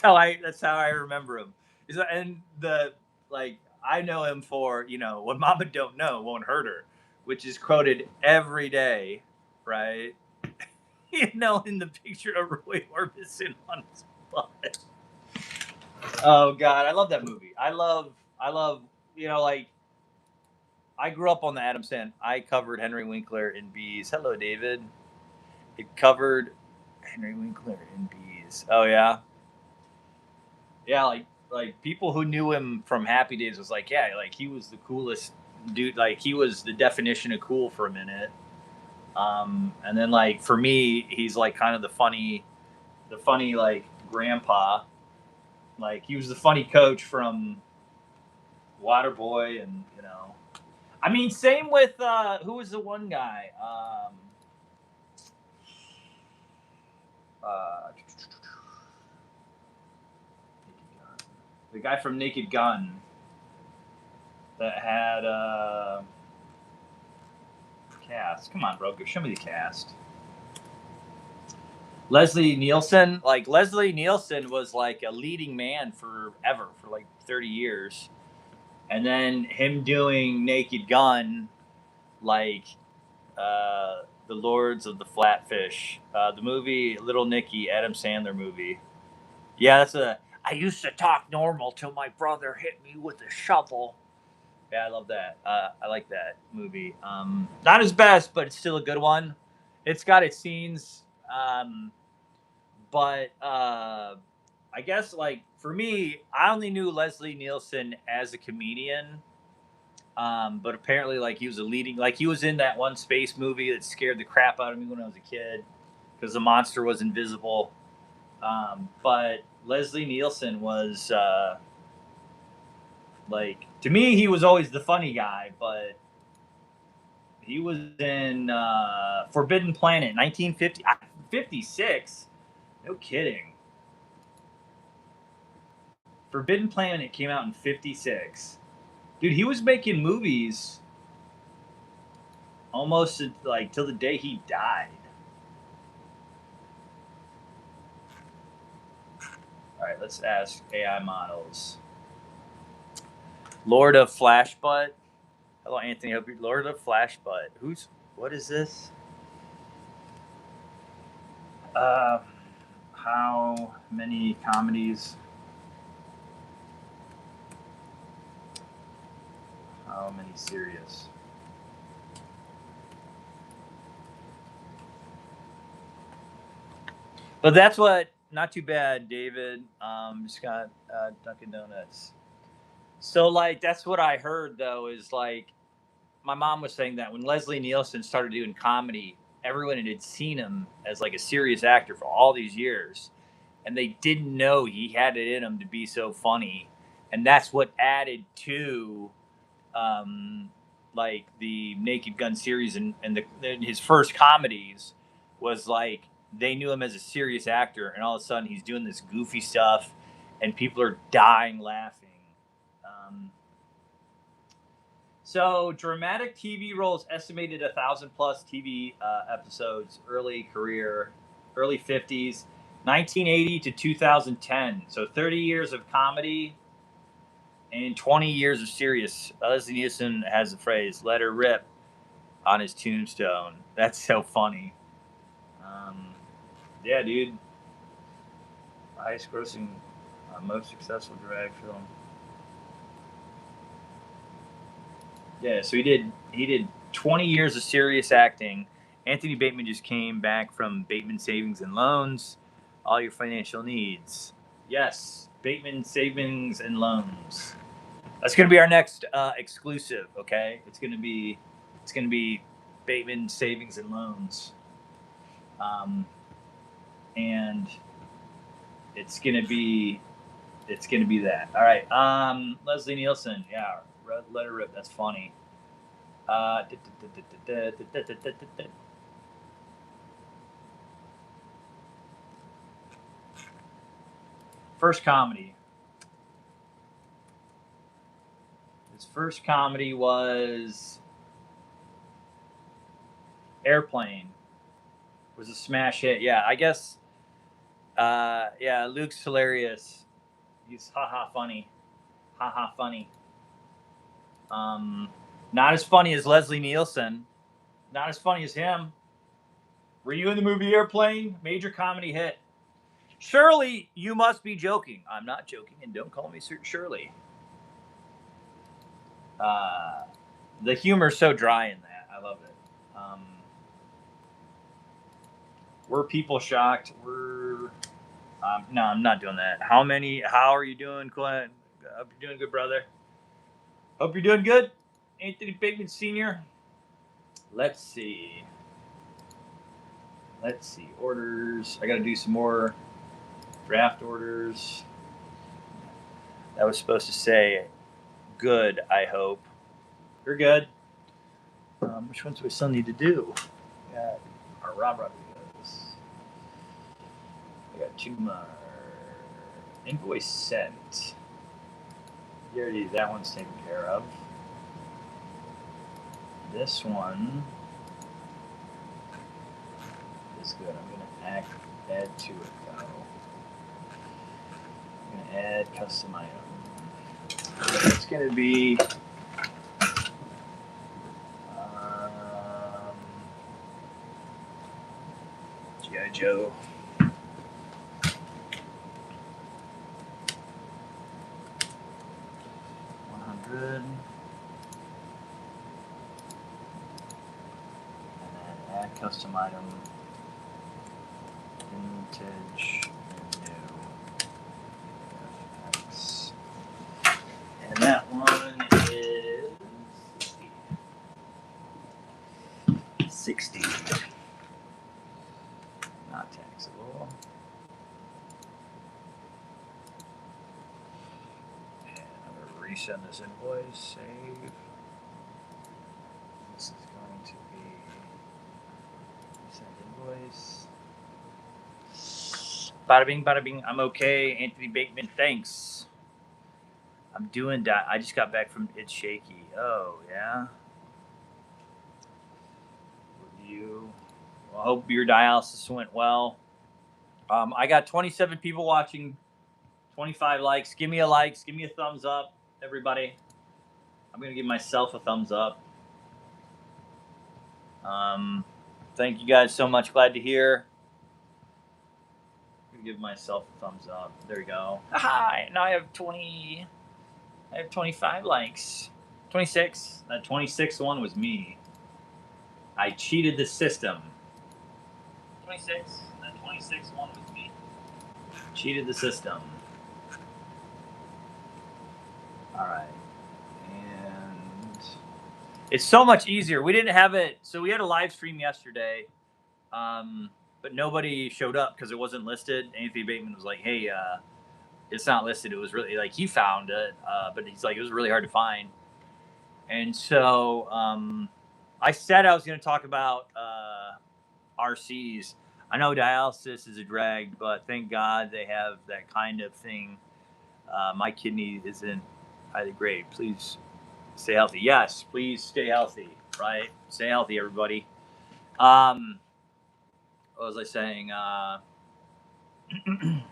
how I remember him. And the like I know him for, what Mama Don't Know Won't Hurt Her, which is quoted every day, right? In the picture of Roy Orbison on his butt. Oh God, I love that movie. I love like I grew up on the Adam Sandler. I covered Henry Winkler in Bees. Hello, David. It covered Henry Winkler in Bees. Oh yeah, yeah. Like people who knew him from Happy Days was like, yeah, like he was the coolest dude. Like he was the definition of cool for a minute. And then like for me, he's like kind of the funny like grandpa. Like he was the funny coach from Waterboy, and I mean, same with who was the one guy? Uh, the guy from Naked Gun that had cast. Come on, bro, show me the cast. Leslie Nielsen. Like Leslie Nielsen was like a leading man forever, for like 30 years, and then him doing Naked Gun, like the Lords of the Flatfish, the movie Little Nicky, Adam Sandler movie. Yeah, that's a. I used to talk normal till my brother hit me with a shovel. Yeah, I love that. I like that movie. Not his best, but it's still a good one. It's got its scenes, but I guess like for me, I only knew Leslie Nielsen as a comedian. But apparently, like he was like he was in that one space movie that scared the crap out of me when I was a kid because the monster was invisible. But Leslie Nielsen was like, to me, he was always the funny guy, but he was in Forbidden Planet, 1950, 56. No kidding. Forbidden Planet came out in 56. Dude, he was making movies almost like till the day he died. All right, let's ask AI models. Lord of Flashbutt. Hello, Anthony. Hope you're Lord of Flashbutt. What is this? How many comedies? How many serious? But that's what. Not too bad, David. Just got Dunkin' Donuts. So like that's what I heard though is like my mom was saying that when Leslie Nielsen started doing comedy, everyone had seen him as like a serious actor for all these years, and they didn't know he had it in him to be so funny, and that's what added to um, like the Naked Gun series and his first comedies was like they knew him as a serious actor, and all of a sudden he's doing this goofy stuff, and people are dying laughing. Um, so dramatic TV roles estimated 1,000+ TV episodes, early career, early 50s, 1980 to 2010. So 30 years of comedy and 20 years of serious. Leslie Nielsen has the phrase "let her rip" on his tombstone. That's so funny. Um, yeah, dude. Highest grossing, most successful drag film. Yeah, so he did 20 years of serious acting. Anthony Bateman just came back from Bateman Savings and Loans. All your financial needs. Yes, Bateman Savings and Loans. That's gonna be our next exclusive. Okay, it's gonna be Bateman Savings and Loans, um, and it's gonna be that. All right, Leslie Nielsen. Yeah, let her rip. That's funny. Uh, First comedy. His first comedy was Airplane. Was a smash hit. Yeah, I guess. Yeah, Luke's hilarious. He's haha funny, haha funny. Um, Not as funny as Leslie Nielsen. Not as funny as him. Were you in the movie Airplane? Major comedy hit. Shirley, you must be joking. I'm not joking, and don't call me Shirley. Uh, the humor's so dry in that. I love it. Were people shocked? No, I'm not doing that. How are you doing, Clint? Hope you're doing good, brother. Hope you're doing good. Anthony Bateman Sr. Let's see. Orders. I got to do some more draft orders. That was supposed to say good, I hope. You're good. Which ones do we still need to do? Got our Rob Rodriguez. I got two more. Invoice sent. That one's taken care of. This one is good. I'm going to add to it, though. I'm going to add custom item. It's going to be G.I. Joe. 100. And then add custom item. Vintage new. FX. And that one is 60. Not taxable. And I'm going to resend this invoice. Save. This is going to be send invoice. Bada bing, bada bing. I'm okay. Anthony Bateman, thanks. I'm doing that. I just got back from It's Shaky. Oh, yeah? Review. Well, I hope your dialysis went well. I got 27 people watching, 25 likes. Give me a likes. Give me a thumbs up, everybody. I'm going to give myself a thumbs up. Thank you guys so much. Glad to hear. I'm going to give myself a thumbs up. There we go. Hi. Now I have 25 likes. 26. That 26th one was me. I cheated the system. 26. That 26th one was me. Cheated the system. All right. And it's so much easier. We didn't have it. So we had a live stream yesterday, but nobody showed up because it wasn't listed. Anthony Bateman was like, hey, it's not listed. It was really like he found it, but he's like, it was really hard to find. And so I said I was going to talk about RCs. I know dialysis is a drag, but thank God they have that kind of thing. My kidney isn't highly great. Please stay healthy. Yes, please stay healthy, right? Stay healthy, everybody. What was I saying? I can't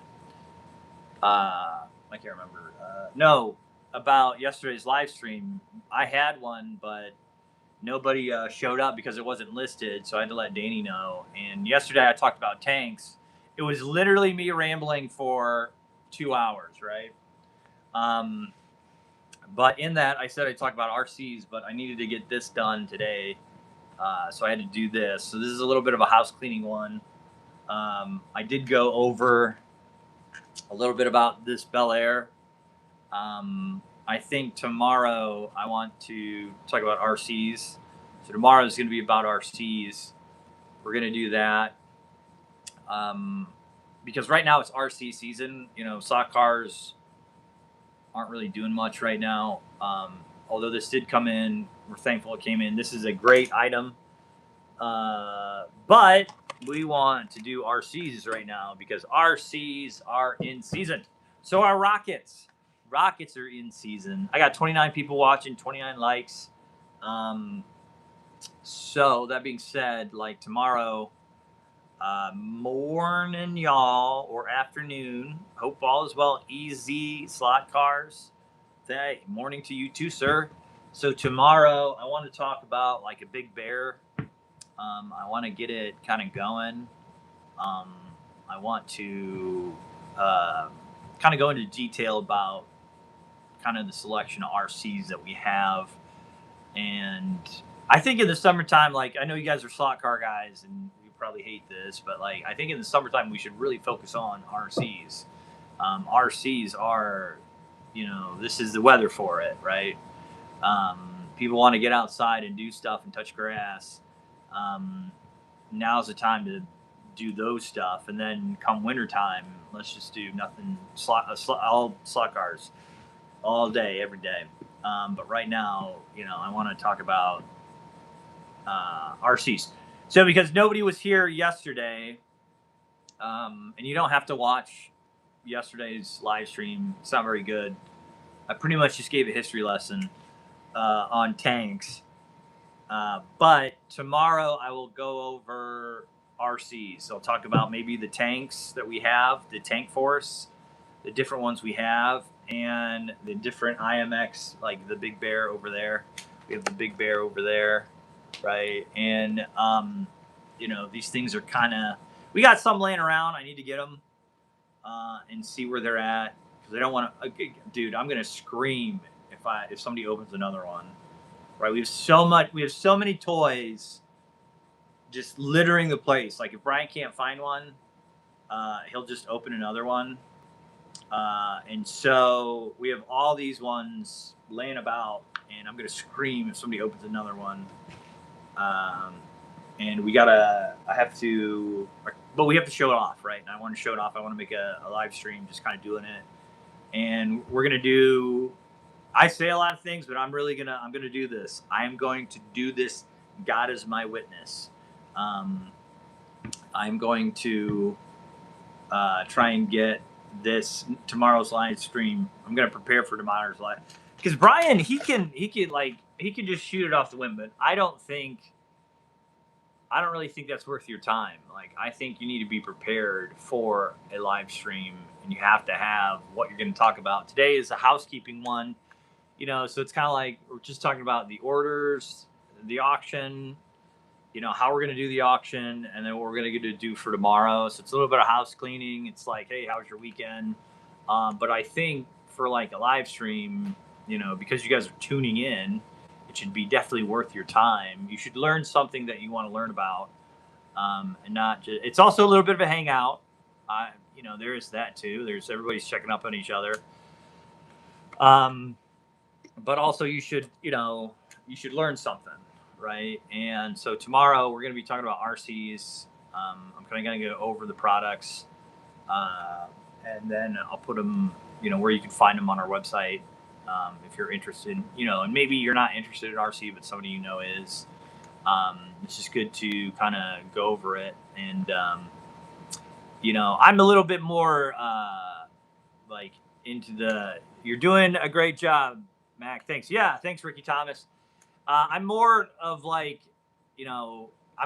remember. No, about yesterday's live stream. I had one, but nobody showed up because it wasn't listed, so I had to let Danny know. And yesterday I talked about tanks. It was literally me rambling for 2 hours, right? But in that, I said I'd talk about RCs, but I needed to get this done today, so I had to do this. So this is a little bit of a house cleaning one. I did go over a little bit about this Bel Air. I think tomorrow I want to talk about RCs. So tomorrow is going to be about RCs. We're going to do that because right now it's RC season. You know, stock cars aren't really doing much right now. Although this did come in, we're thankful it came in. This is a great item, but we want to do RCs right now because RCs are in season. So are rockets. Rockets are in season. I got 29 people watching, 29 likes. So that being said, like tomorrow morning, y'all, or afternoon, hope all is well. Easy slot cars. Hey, morning to you too, sir. So tomorrow I want to talk about like a big bear. I want to get it kind of going. I want to kind of go into detail about kind of the selection of RCs that we have. And I think in the summertime, like I know you guys are slot car guys and you probably hate this, but like I think in the summertime we should really focus on RCs. RCs are, you know, this is the weather for it, right? People want to get outside and do stuff and touch grass. Now's the time to do those stuff, and then come wintertime, let's just do nothing. All slot cars, all day, every day. But right now, you know, I want to talk about RCs. So because nobody was here yesterday, and you don't have to watch yesterday's live stream. It's not very good. I pretty much just gave a history lesson on tanks. But tomorrow I will go over RCs. So I'll talk about maybe the tanks that we have, the tank force, the different ones we have, and the different IMX, like the Big Bear over there. We have the Big Bear over there, right? And, you know, these things are kind of, we got some laying around. I need to get them and see where they're at. Because I don't want to, dude, I'm going to scream if somebody opens another one. Right, we have so many toys just littering the place. Like if Bryan can't find one, he'll just open another one. And so we have all these ones laying about, and I'm gonna scream if somebody opens another one. And we have to show it off, right? And I want to show it off. I want to make a live stream, just kind of doing it. And we're gonna do. I say a lot of things, but I'm gonna do this. I am going to do this. God is my witness. I'm going to try and get this tomorrow's live stream. I'm gonna prepare for tomorrow's live because Bryan he can just shoot it off the whim, but I don't really think that's worth your time. Like I think you need to be prepared for a live stream, and you have to have what you're going to talk about. Today is a housekeeping one. You know, so it's kind of like we're just talking about the orders, the auction, you know, how we're going to do the auction, and then what we're going to do for tomorrow. So it's a little bit of house cleaning. It's like, hey, how was your weekend? But I think for like a live stream, because you guys are tuning in, it should be definitely worth your time. You should learn something that you want to learn about, and not just. It's also a little bit of a hangout. There is that too. There's everybody's checking up on each other. But also you should learn something, right? And so tomorrow we're going to be talking about RCs. I'm kind of going to go over the products, and then I'll put them, where you can find them on our website. If you're interested, and maybe you're not interested in RC, but somebody is. It's just good to kind of go over it. And, I'm a little bit more into you're doing a great job, Mac. Thanks. Yeah, thanks, Ricky Thomas. I'm more of I'm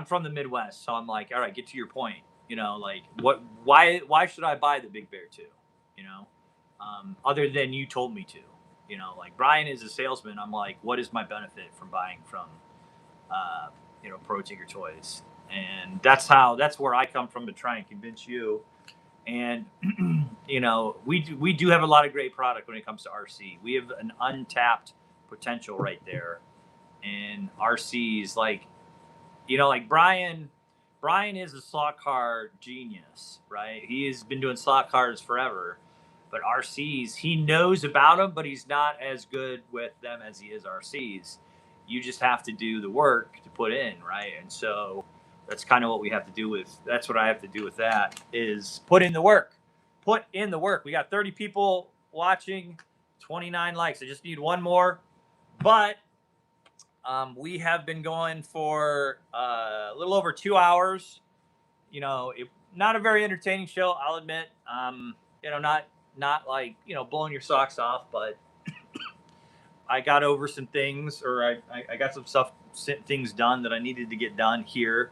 from the Midwest, so I'm like, all right, get to your point. Why should I buy the Big Bear 2? Other than you told me to. Bryan is a salesman. I'm like, what is my benefit from buying from, Protinkertoys? And that's where I come from to try and convince you. And, we do have a lot of great product when it comes to RC. We have an untapped potential right there. And RCs, Bryan is a slot car genius, right? He has been doing slot cars forever. But RCs, he knows about them, but he's not as good with them as he is RCs. You just have to do the work to put in, right? And so that's kind of what we have to do that's what I have to do with that, is put in the work. Put in the work. We got 30 people watching, 29 likes. I just need one more. But we have been going for a little over 2 hours. Not a very entertaining show, I'll admit. Not like, blowing your socks off, but I got over some things, or I got some things done that I needed to get done here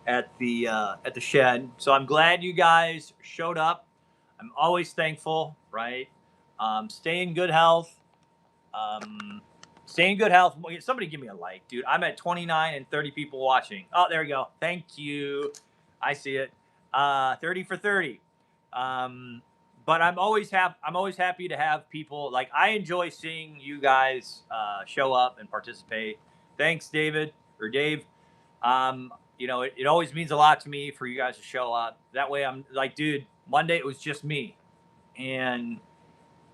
at the shed. So I'm glad you guys showed up. I'm always thankful, right? Stay in good health. Stay in good health. Somebody give me a like, dude. I'm at 29 and 30 people watching. Oh, there we go. Thank you. I see it. 30 for 30. But I'm always happy to have people. I enjoy seeing you guys show up and participate. Thanks, Dave. It always means a lot to me for you guys to show up. That way I'm like, dude, Monday it was just me. And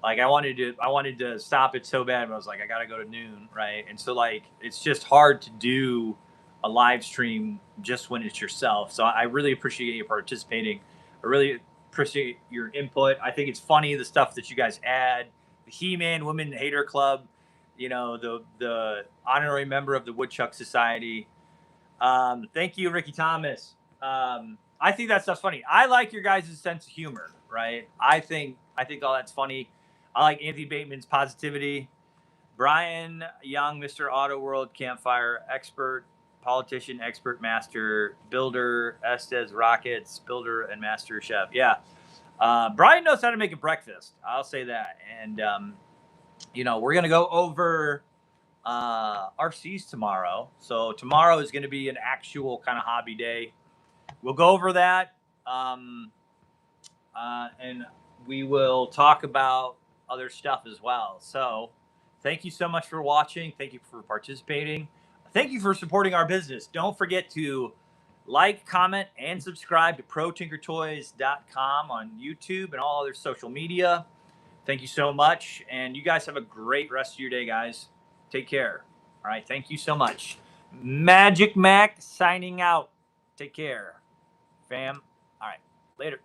I wanted to stop it so bad, but I was like, I got to go to noon, right? And so it's just hard to do a live stream just when it's yourself. So I really appreciate you participating. I really appreciate your input. I think it's funny, the stuff that you guys add. The He-Man Women Hater Club, the honorary member of the Woodchuck Society. Thank you, Ricky Thomas. I think that stuff's funny. I like your guys' sense of humor, right? I think all that's funny. I like Anthony Bateman's positivity. Bryan Young, Mr. Auto World Campfire expert, politician, expert, master, builder, Estes Rockets, builder, and master chef. Yeah. Bryan knows how to make a breakfast. I'll say that. And, we're going to go over RCs tomorrow. So tomorrow is going to be an actual kind of hobby day. We'll go over that. And we will talk about other stuff as well. So thank you so much for watching. Thank you for participating. Thank you for supporting our business. Don't forget to like, comment, and subscribe to Protinkertoys.com on YouTube and all other social media. Thank you so much. And you guys have a great rest of your day, guys. Take care. All right. Thank you so much. Magic Mac signing out. Take care, fam. All right. Later.